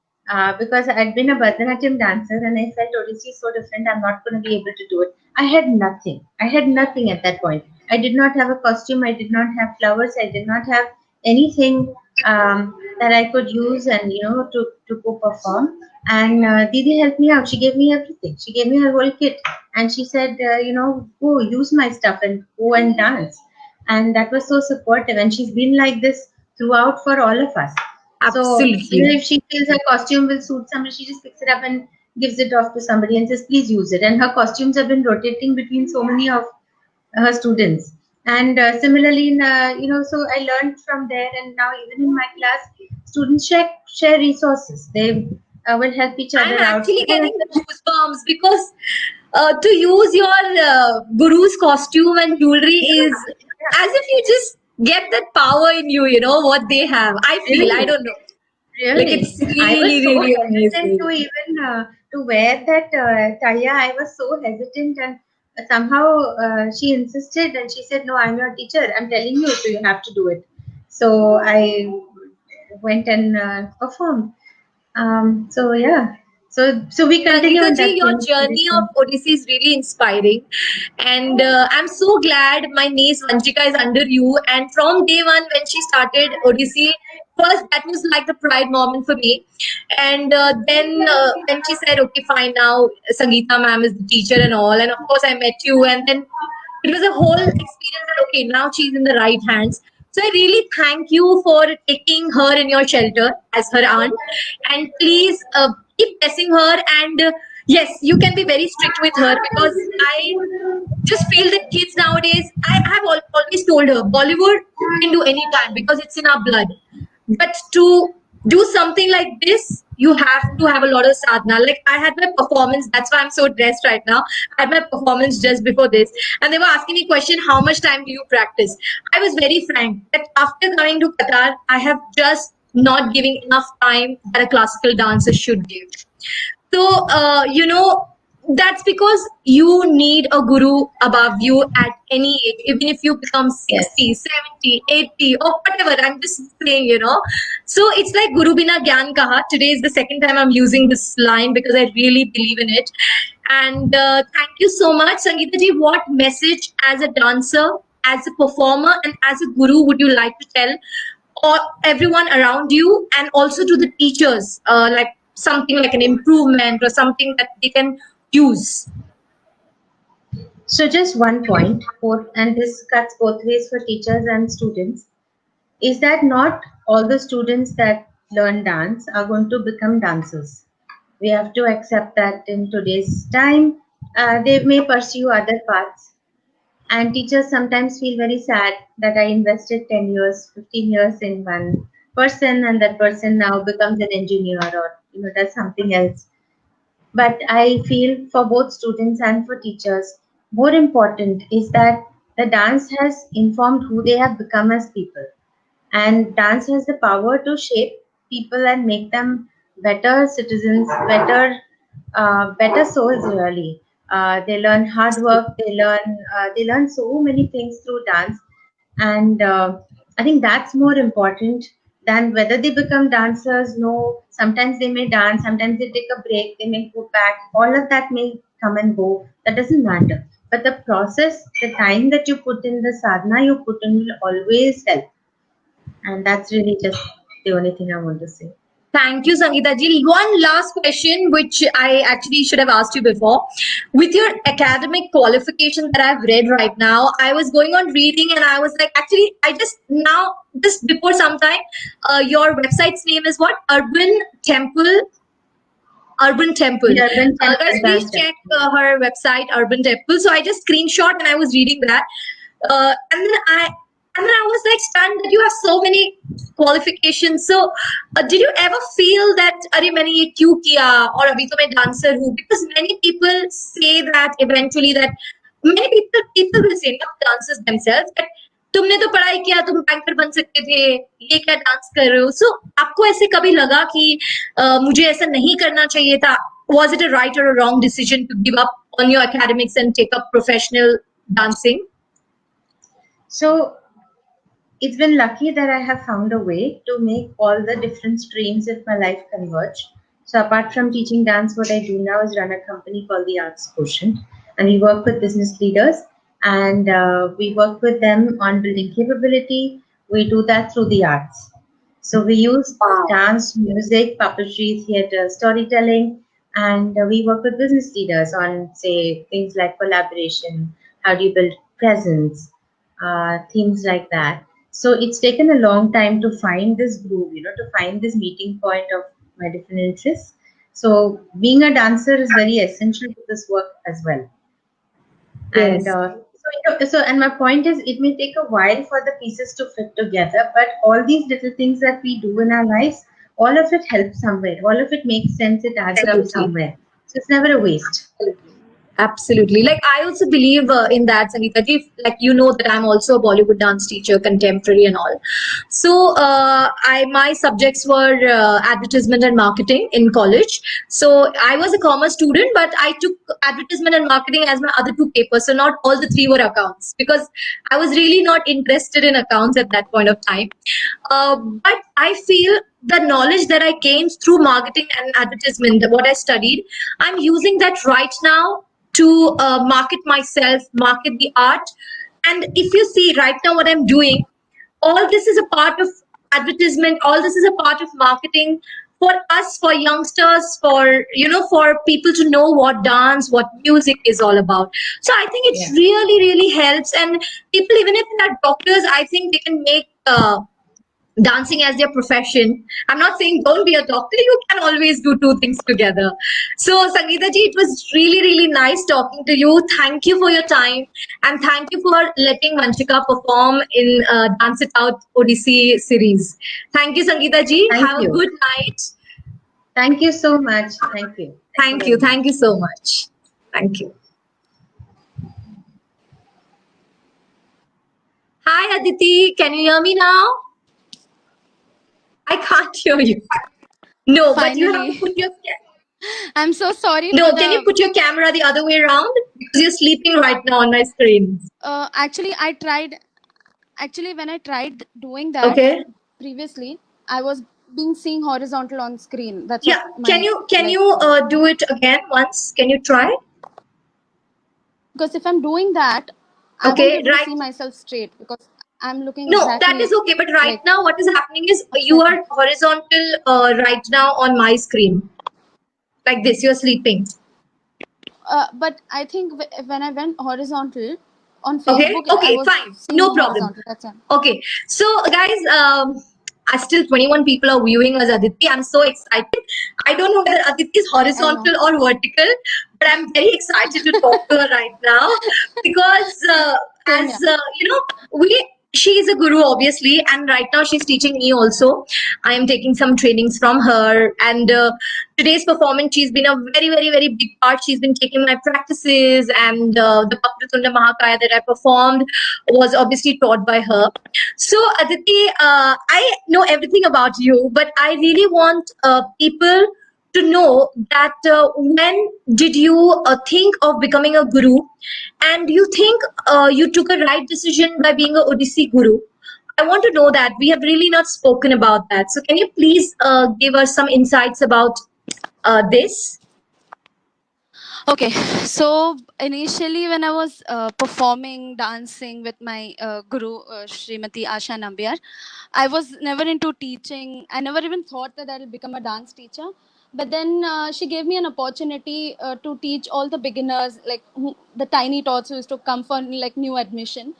because I'd been a Bharatanatyam dancer and I felt Odissi is so different. I'm not going to be able to do it. I had nothing. I had nothing at that point. I did not have a costume. I did not have flowers. I did not have anything that I could use and to go perform. And Didi helped me out. She gave me everything. She gave me her whole kit, and she said, go use my stuff and go and dance. And that was so supportive. And she's been like this throughout for all of us. So Absolutely. if she feels her costume will suit somebody, she just picks it up and gives it off to somebody and says, please use it. And her costumes have been rotating between so many of her students. And similarly, so I learned from there. And now even in my class, students share resources. They will help each I'm other out. actually getting goosebumps because to use your guru's costume and jewelry is as if you just get that power in you, what they have. I feel, I Really? don't know. Like Really, it's I was really, so really hesitant to amazing. even to wear that taya. I was so hesitant, and somehow she insisted, and she said, "No, I'm your teacher. I'm telling you, so you have to do it." So I went and performed. So yeah, so we continue Sangeeta on ji, that your same journey of tradition. Odyssey is really inspiring. And I'm so glad my niece Vanchika is under you. And from day one, when she started Odyssey, first that was like the pride moment for me. And then when she said, okay, fine, now Sangeeta ma'am is the teacher and all. And of course, I met you. And then it was a whole experience that, okay, now she's in the right hands. So I really thank you for taking her in your shelter as her aunt, and please keep blessing her. And yes, you can be very strict with her because I just feel that kids nowadays, I have always told her, Bollywood you can do anytime because it's in our blood. But to do something like this, you have to have a lot of sadhana. Like I had my performance, that's why I'm so dressed right now. I had my performance just before this, and they were asking me question, how much time do you practice? I was very frank that after coming to Qatar, I have just not giving enough time that a classical dancer should give. So, that's because you need a guru above you at any age, even if you become Yes. 60, 70, 80, or whatever. I'm just saying. So, it's like Guru Bina Gyan Kaha. Today is the second time I'm using this line because I really believe in it. And thank you so much, Sangeeta ji. What message as a dancer, as a performer, and as a guru would you like to tell or everyone around you, and also to the teachers, like something like an improvement or something that they can use? So just one point, and this cuts both ways for teachers and students, is that not all the students that learn dance are going to become dancers. We have to accept that in today's time, they may pursue other paths. And teachers sometimes feel very sad that I invested 10 years, 15 years in one person, and that person now becomes an engineer or does something else. But I feel for both students and for teachers, more important is that the dance has informed who they have become as people. And dance has the power to shape people and make them better citizens, better souls. Really, they learn hard work. They learn so many things through dance, and I think that's more important than whether they become dancers. No, sometimes they may dance, sometimes they take a break, they may go back. All of that may come and go. That doesn't matter. But the process, the time that you put in, the sadhana you put in, will always help. And that's really just the only thing I want to say. Thank you, Sangeeta ji. One last question, which I actually should have asked you before. With your academic qualification that I've read right now, I was going on reading and I was like, actually, just before some time, your website's name is what? Urban Temple. Yeah, Urban Temple Guys, please Dance check her website, Urban Temple. So I just screenshot and I was reading that. And then I was like stunned that you have so many qualifications. So did you ever feel that अरे मैंने ये क्यों किया और अभी तो मैं dancer हूँ? Because many people say that eventually that many people will say, not dancers themselves, that तुमने तो पढ़ाई किया, तुम बैंकर बन सकते थे, ये क्या डांस कर रहे हो? So आपको ऐसे कभी लगा कि मुझे ऐसा नहीं करना चाहिए था? Was it a right or a wrong decision to give up on your academics and take up professional dancing? So it's been lucky that I have found a way to make all the different streams of my life converge. So apart from teaching dance, what I do now is run a company called the Arts Quotient, and we work with business leaders, and we work with them on building capability. We do that through the arts. So we use dance, music, puppetry, theater, storytelling, and we work with business leaders on, say, things like collaboration, how do you build presence, things like that. So it's taken a long time to find this groove, to find this meeting point of my different interests. So being a dancer is very essential to this work as well. Yes. And and my point is, it may take a while for the pieces to fit together, but all these little things that we do in our lives, all of it helps somewhere. All of it makes sense. It adds up Absolutely. somewhere. So it's never a waste. Absolutely. Like I also believe in that, Sangeeta ji. Like you know that I'm also a Bollywood dance teacher, contemporary and all. So my subjects were advertisement and marketing in college. So I was a commerce student, but I took advertisement and marketing as my other two papers. So not all the three were accounts because I was really not interested in accounts at that point of time. But I feel the knowledge that I gained through marketing and advertisement, what I studied, I'm using that right now to market myself, market the art. And if you see right now what I'm doing, all this is a part of advertisement, all this is a part of marketing for us, for youngsters, for for people to know what dance, what music is all about. So I think it's really helps. And people, even if they're doctors, I think they can make dancing as their profession. I'm not saying don't be a doctor, you can always do two things together. So Sangeeta ji, it was really nice talking to you. Thank you for your time, and thank you for letting Vanshika perform in Dance It Out Odyssey series. Thank you, Sangeeta ji. Thank Have you. a good night. Thank you so much. Thank you. Thank you so much. Thank you. Hi Aditi, can you hear me now? I can't hear you. No, but you have Finally. to put your I'm so sorry. no. for Can the, you put your camera the other way around because you're sleeping right now on my screen? Actually, I tried. Actually, when I tried doing that Okay. previously, I was being seeing horizontal on screen. That's Yeah. what Can my you like. do it again once? Can you try? Because if I'm doing that, I won't Okay. be able to Right. see myself straight because I'm looking No, exactly. that is okay. But right like- now, what is happening is you are horizontal right now on my screen, like this. You're sleeping. But I think when I went horizontal on Okay. Facebook, I Okay. was Fine. seeing No problem. horizontal. That's it. Okay, so guys, still 21 people are viewing us, Aditi. I'm so excited. I don't know whether Aditi is horizontal or vertical, but I'm very excited to talk to her right now because Same as we she is a guru, obviously, and right now she's teaching me also. I am taking some trainings from her, and today's performance, she's been a very, very, very big part. She's been taking my practices, and the Vakratunda Mahakaya that I performed was obviously taught by her. So, Aditi, I know everything about you, but I really want people to know that when did you think of becoming a guru, and you think you took a right decision by being a Odissi guru. I want to know that. We have really not spoken about that. So can you please give us some insights about this? Okay, so initially when I was performing, dancing with my guru, Srimati Asha Nambiar, I was never into teaching. I never even thought that I'll become a dance teacher. But then she gave me an opportunity to teach all the beginners, like the tiny tots who used to come for like new admission.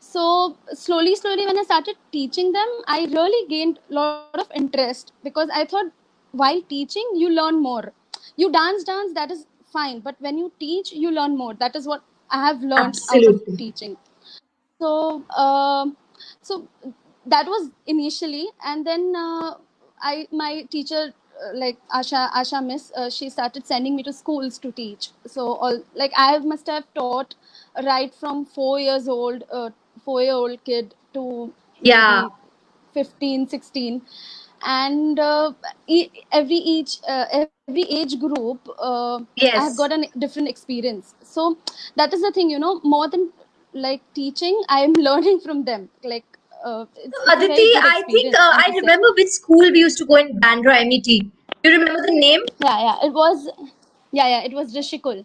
So slowly when I started teaching them, I really gained a lot of interest, because I thought while teaching you learn more. You dance, that is fine, but when you teach you learn more. That is what I have learned out of Absolutely. teaching. So so that was initially, and then my teacher, like Asha Miss, she started sending me to schools to teach. So all, like, I must have taught right from 4 years old, 4-year old kid to Yeah. maybe 15, 16, and every age group, I have Yes. got a different experience. So that is the thing, more than like teaching, I am learning from them. Like, it's a Aditi, very good I think experience, I have I to say. remember which school we used to go in Bandra MET. You remember the name? It was Rishikul.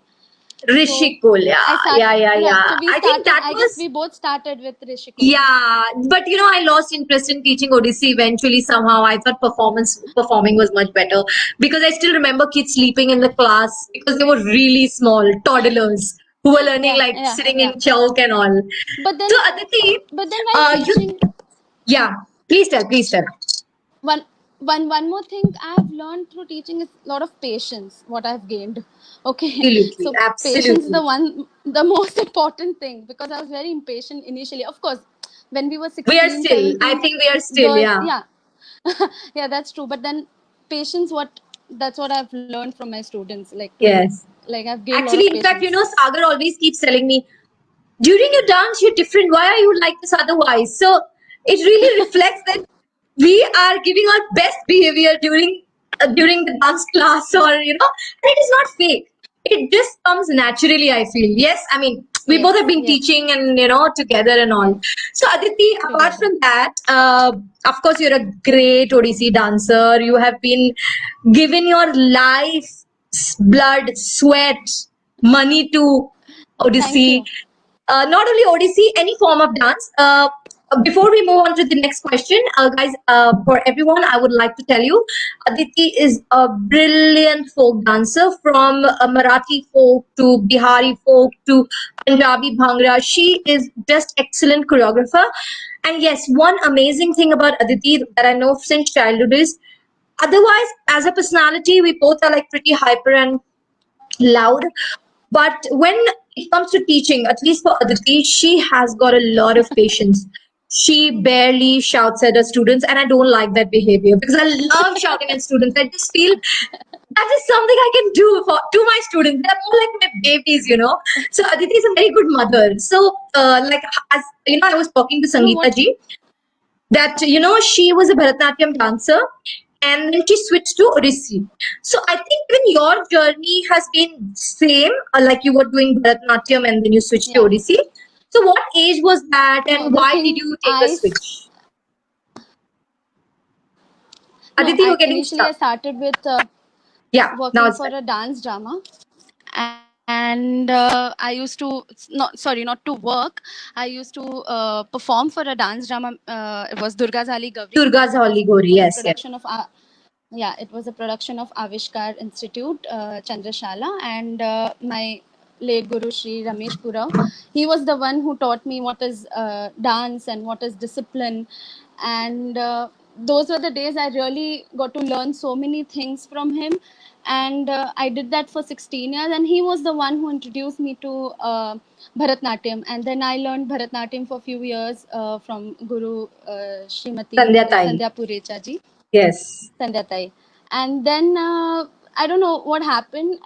So Rishikul. Yeah, I start yeah, yeah, yeah yeah. so we I think started, that I guess was. we both started with Rishikul. Yeah, but I lost interest in teaching Odissi eventually somehow. I thought performing was much better because I still remember kids sleeping in the class because they were really small, toddlers who were learning like sitting Yeah in chalk and all. but then So Aditi, while you, teaching, yeah, please tell. one one more thing I've learned through teaching is a lot of patience, what I've gained. Okay. Absolutely, So patience is absolutely. the most important thing, because I was very impatient initially. Of course, when we were We are 16, still. I 17 think we are still. girls, Yeah. yeah. Yeah, that's true. But then patience, that's what I've learned from my students, like to, Yes. like, I've gained a lot Actually, of in fact, patience. Sagar always keeps telling me, during your dance, you're different. Why are you like this otherwise? So it really reflects that we are giving our best behavior during the dance class, or and it is not fake. It just comes naturally. I feel. Yes, I mean we both have Yes, been yes, teaching and together and all. yes, So Aditi, apart together. from that, of course you're a great Odissi dancer. You have been given your life, blood, sweat, money to Thank Odissi. you. Not only Odissi, any form of dance. Before we move on to the next question, guys, for everyone, I would like to tell you, Aditi is a brilliant folk dancer from Marathi folk to Bihari folk to Punjabi Bhangra. She is just excellent choreographer. And yes, one amazing thing about Aditi that I know since childhood is, otherwise, as a personality, we both are like pretty hyper and loud. But when it comes to teaching, at least for Aditi, she has got a lot of patience. She barely shouts at her students, and I don't like that behavior because I love shouting at students. I just feel that is something I can do to my students. They're more like my babies. So Aditi is a very good mother. So, like as I was talking to No, Sangeeta what ji that she was a Bharatanatyam dancer and then she switched to Odissi. So I think even your journey has been same, like you were doing Bharatanatyam and then you switched to yeah. Odissi. So what age was that No, and the why did thing you take a switch? no, Aditi, you're I getting initially stuck. I started with Yeah, now working it's for better. a dance drama, and I used to, not to work. I used to perform for a dance drama. It was Durga Zali Gauri. Durga's Holy It Gori, was a yes, yes. production of it was a production of Avishkar Institute, Chandrashala, and my late Guru Shri Ramesh Purao. He was the one who taught me what is dance and what is discipline, and those were the days I really got to learn so many things from him. And I did that for 16 years. And he was the one who introduced me to Bharatnatyam. And then I learned Bharatnatyam for a few years from Guru Srimati Sandhya Tai. Sandhya Purecha ji. Yes. Sandhya Tai. And then I don't know what happened.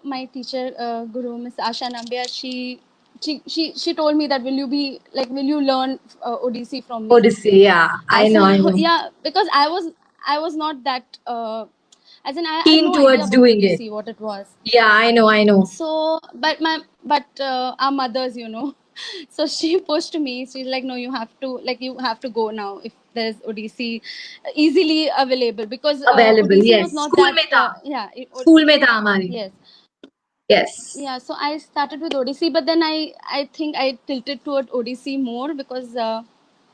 My teacher, Guru Miss Asha Nambiar, she told me that will you learn Odissi from me? Odyssey, yeah. I know, I know. Yeah, because I was not that as in I had Keen no idea towards about doing it. Odissi, what it was. Yeah, I know. So, but our mothers, you know, so she pushed me. She's like, no, you have to go now if there's Odissi easily available, because Available, Odissi yes. was not School that mein tha. yeah School mein tha hamari. yes. Yes. Yeah, so I started with Odissi, but then I think I tilted toward Odissi more because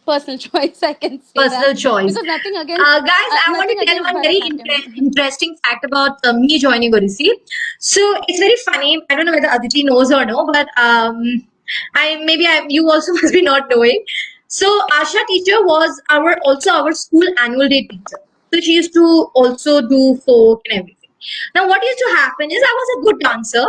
personal choice, I can say Personal that. choice. Because nothing against Guys, I want nothing to tell against one very Bharatnatyam. interesting fact about me joining Odissi. So it's very funny. I don't know whether Aditi knows or no, but you also must be not knowing. So Asha teacher was also our school annual day teacher. So she used to also do folk and everything. Now what used to happen is I was a good dancer,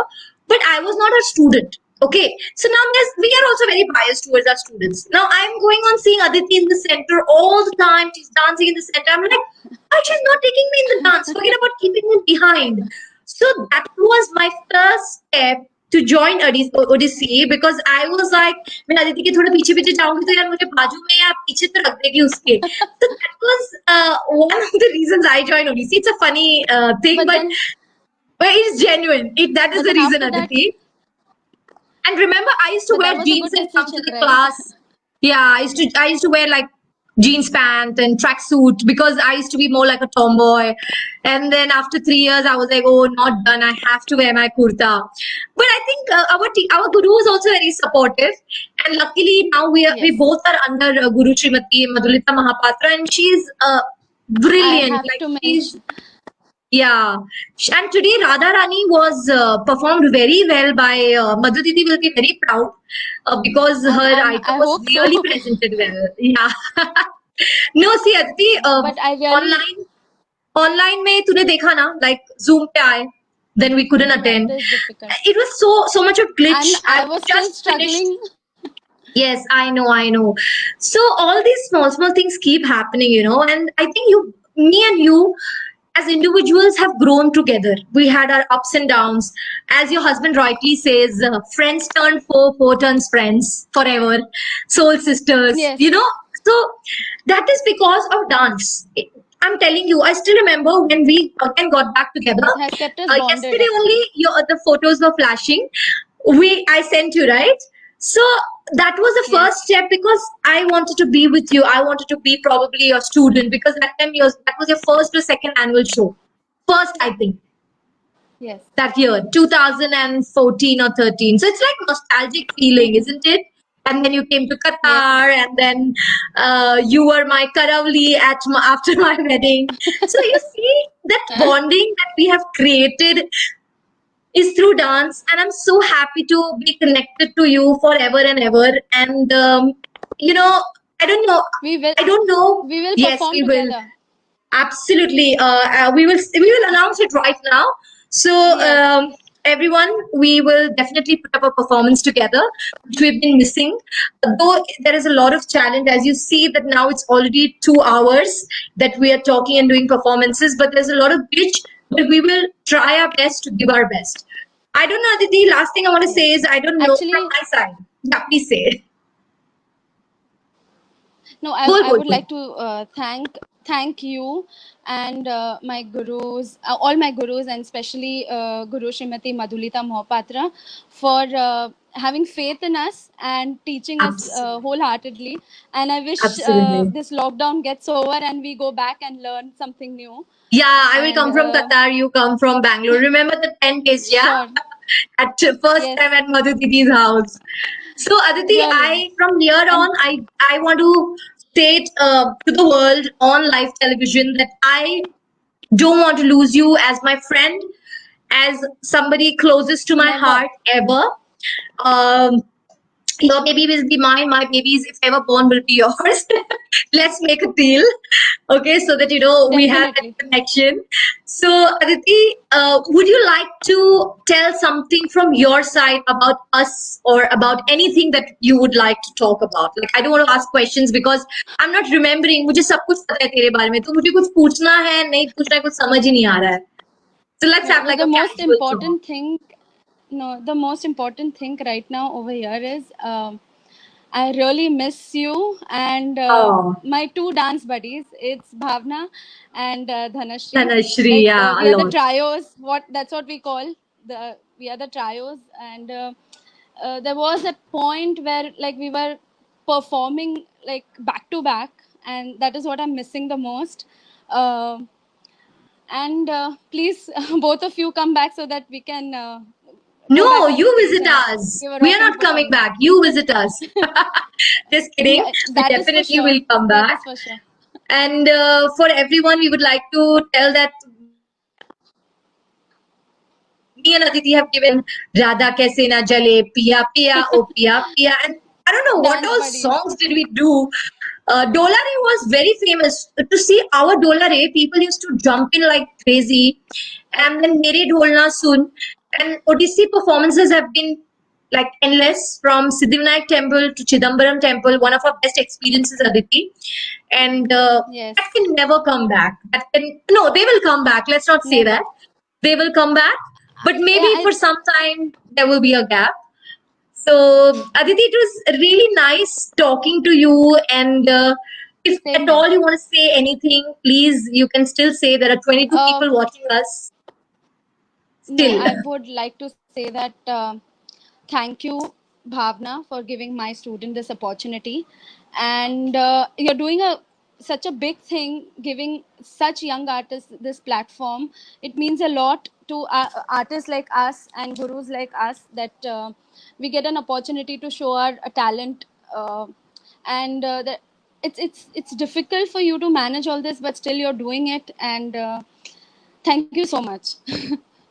but I was not a student. Okay, so now we are also very biased towards our students. Now I'm going on seeing Aditi in the center all the time. She's dancing in the center. I'm like, why she's not taking me in the dance? Forget about keeping me behind. So that was my first step to join Odyssey, because I was like, मैं अदिति के थोड़ा पीछे पीछे जाऊंगी तो यार मुझे बाजू में या पीछे तो रख देगी उसके. So that was one of the reasons I joined Odyssey. It's a funny thing, But but then, it's genuine. That is but the then reason, after that, Aditi. And remember, I used to but that wear was a jeans good and come to decision, the right? class. Yeah, I used to wear like jeans pant and tracksuit because I used to be more like a tomboy. And then after 3 years, I was like, oh, not done. I have to wear my kurta. But I think our guru was also very supportive. And luckily now we Yes. both are under Guru Srimati Madhulita Mahapatra, and she's I brilliant. have Like to she's mention, yeah, and today Radha Rani was performed very well by Madhu Didi will be very proud because her item I was hope really so. presented well. Yeah. No, see, Aditi, But I really, online में तूने देखा ना, like Zoom पे आए, then we couldn't that attend. is difficult. It was so much of glitch. I I've was still just finished. struggling. Yes, I know. So all these small things keep happening, and I think me and you as individuals have grown together. We had our ups and downs. As your husband rightly says, friends turn four turns friends forever, soul sisters, Yes. So that is because of dance. I'm telling you, I still remember when we again got back together. It has kept us bonded, Yesterday actually. only, the photos were flashing. I sent you, right? So that was the Yes. first step because I wanted to be with you. I wanted to be probably your student because that time that was your first or second annual show. First, I think, Yes. that year, 2014 or 13. So it's like nostalgic feeling, isn't it? And then you came to Qatar, and then you were my Karavli after my wedding. So you see that bonding that we have created is through dance, and I'm so happy to be connected to you forever and ever. And I don't know. We will Yes, perform we will. together. Absolutely. We will announce it right now. So Yes. everyone, we will definitely put up a performance together, which we've been missing. Though there is a lot of challenge, as you see that now it's already 2 hours that we are talking and doing performances, but there's a lot of glitch. But we will try our best to give our best. I don't know, Aditi. Last thing I want to say is I don't know Actually, from my side. Yeah, please say it. no, Bol, I bol, would bol. like to thank you and my gurus, all my gurus, and especially Guru Srimati Madhulita Mohapatra for having faith in us and teaching us Absolutely. wholeheartedly. And I wish Absolutely. this lockdown gets over and we go back and learn something new. Yeah, I will And come from Qatar. You come from Bangalore. Remember the 10 days, yeah? sure, At first yes, time at Madhu Didi's house. So Aditi, really. from here on, And I want to state to the world on live television that I don't want to lose you as my friend, as somebody closest to my never. heart ever. Um, Your baby will be mine. My babies, if ever born, will be yours. Let's make a deal. Okay, so that we have that Definitely. connection. So Aditi, would you like to tell something from your side about us or about anything that you would like to talk about? Like, I don't want to ask questions because I'm not remembering. मुझे सब कुछ पता है तेरे बारे में, तो मुझे कुछ पूछना है, नहीं पूछना है, कुछ समझ ही नहीं आ रहा है. So let's have like The a most casual talk. important thing, no, the most important thing right now over here is I really miss you and Oh, my two dance buddies. It's Bhavna and Dhanashri. Dhanashri, Like yeah, we a are the lot. trios. That's what we call we are the trios. And there was a point where like we were performing like back to back, and that is what I'm missing the most. Uh, and please, both of you come back so that we can go back No, on you stage visit and us. give a We are rocking not coming performance. back. You visit us. Just kidding. We That is for definitely sure. will come That back. is for sure. And for everyone, we would like to tell that me and Aditi have given Radha Kaise Na Jale, Piya Piya, Oh Piya Piya. And I don't know what Dance all buddies. songs did we do. Dolare was very famous. To see our Dolare, people used to jump in like crazy. And then Mere Dholna Sun. And Odissi performances have been like endless, from Siddhivinayak temple to Chidambaram temple, one of our best experiences, Aditi. And Yes. that can never come back. No, they will come back. Let's not say Never. that. They will come back, but maybe Yeah, for some time there will be a gap. So, Aditi, it was really nice talking to you. And if Same at here. all you want to say anything, please, you can still say. There are 22 Uh, people watching us no, still. I would like to say that thank you, Bhavna, for giving my student this opportunity. And you're doing such a big thing, giving such young artists this platform. It means a lot to artists like us and gurus like us that we get an opportunity to show our talent. And that it's difficult for you to manage all this, but still you're doing it. And thank you so much.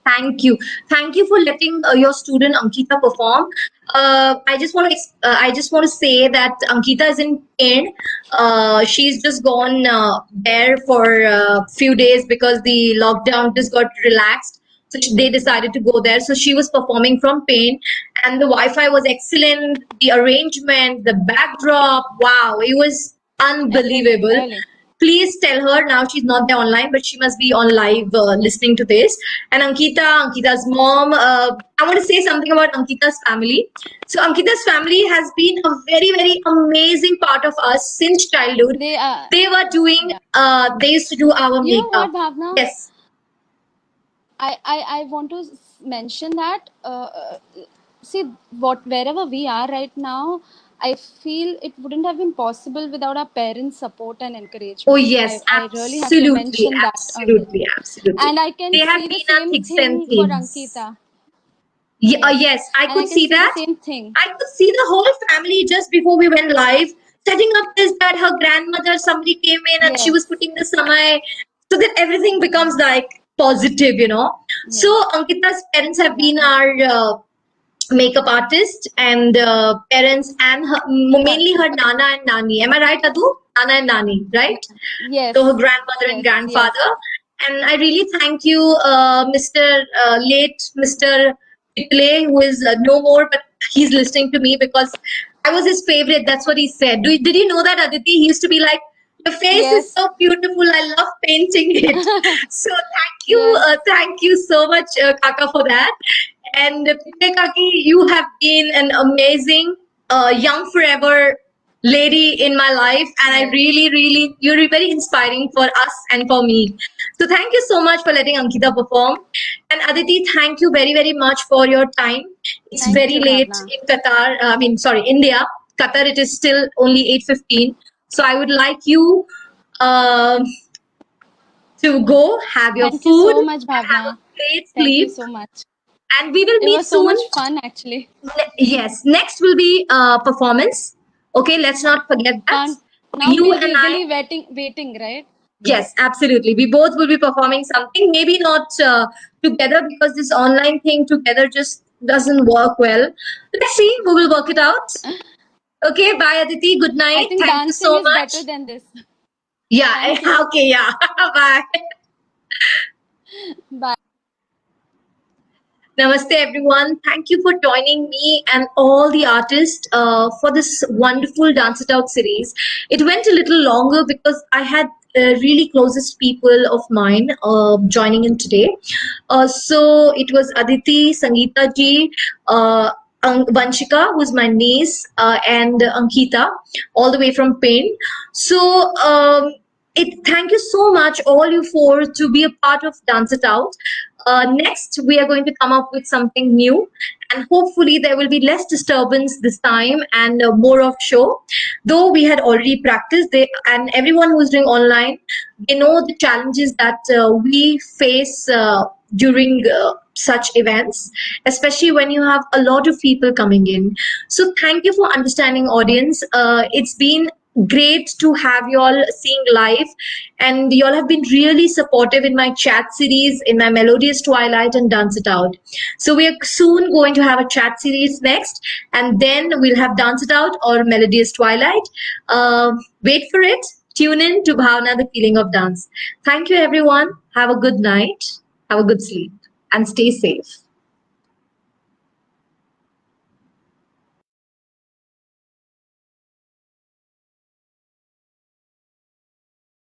Thank you. Thank you for letting your student Ankita perform. I just want to say that Ankita is in pain. She's just gone there for a few days because the lockdown just got relaxed. So they decided to go there. So she was performing from pain, and the Wi-Fi was excellent. The arrangement, the backdrop, wow, it was unbelievable. Really. Please tell her, now she's not there online, but she must be on live listening to this. And Ankita's mom, I want to say something about Ankita's family. So Ankita's family has been a very, very amazing part of us since childhood. They were doing, Yeah. they used to do our You know makeup. what, Bhavna? Yes. I want to mention that see wherever we are right now, I feel it wouldn't have been possible without our parents' support and encouragement. Oh yes, I really have to absolutely, mention that. absolutely, absolutely. And I can They have see the been our same thick and thing for thins. Ankita. Yes, I And I could can see see the that. same thing. I could see the whole family just before we went live, setting up this, that her grandmother, somebody came in and she was Yes. putting the samai, so that everything becomes like positive, you know. So Yes. Ankita's parents have Yeah. been our makeup artist and parents, and mainly her nana and nani. Am I right, Adu? Nana and nani, right? Yes. So her grandmother and Yes. grandfather. And I really thank you, Mr. Late Mr. Pitle, who is no more, but he's listening to me because I was his favorite. That's what he said. Did you know that, Aditi? He used to be like, your face is Yes. so beautiful. I love painting it. So Yes. thank you so much, Kaka, for that. And Pitle Kaki, you have been an amazing, young forever lady in my life, and I Yes. really, you're very inspiring for us and for me. So thank you so much for letting Ankita perform. And Aditi, thank you very much for your time. It's Thank very you, late Bhavna. in Qatar. India. Qatar, it is still only 8:15. So I would like you to go have your Thank you so food much, and have a Bhavna. great Thank you sleep. so much. And we will It meet was so soon. much fun, actually. Yes, next will be performance. Okay, let's not forget that. Can't now You we'll be and I, eagerly waiting, right? yes, absolutely. We both will be performing something, maybe not together because this online thing together just doesn't work well. Let's see. We will work it out. Okay. Bye, Aditi. Good night. I think Thank you dancing so is much. better than this. Yeah. Thank you. Okay. Yeah. Bye. Bye. Namaste, everyone. Thank you for joining me and all the artists for this wonderful Dance It Out series. It went a little longer because I had really closest people of mine joining in today. So it was Aditi, Sangeeta ji, Vanshika, who's my niece, and Ankita, all the way from Pain. So thank you so much, all you four, to be a part of Dance It Out. Next, we are going to come up with something new, and hopefully, there will be less disturbance this time and more of show. Though we had already practiced, and everyone who's doing online, they know the challenges that we face during such events, especially when you have a lot of people coming in. So, thank you for understanding, audience. It's been great to have you all seeing live, and you all have been really supportive in my chat series, in my Melodious Twilight and Dance It Out. So we are soon going to have a chat series next, and then we'll have Dance It Out or Melodious Twilight. Wait for it. Tune in to Bhavna, the feeling of dance. Thank you, everyone. Have a good night. Have a good sleep, and stay safe.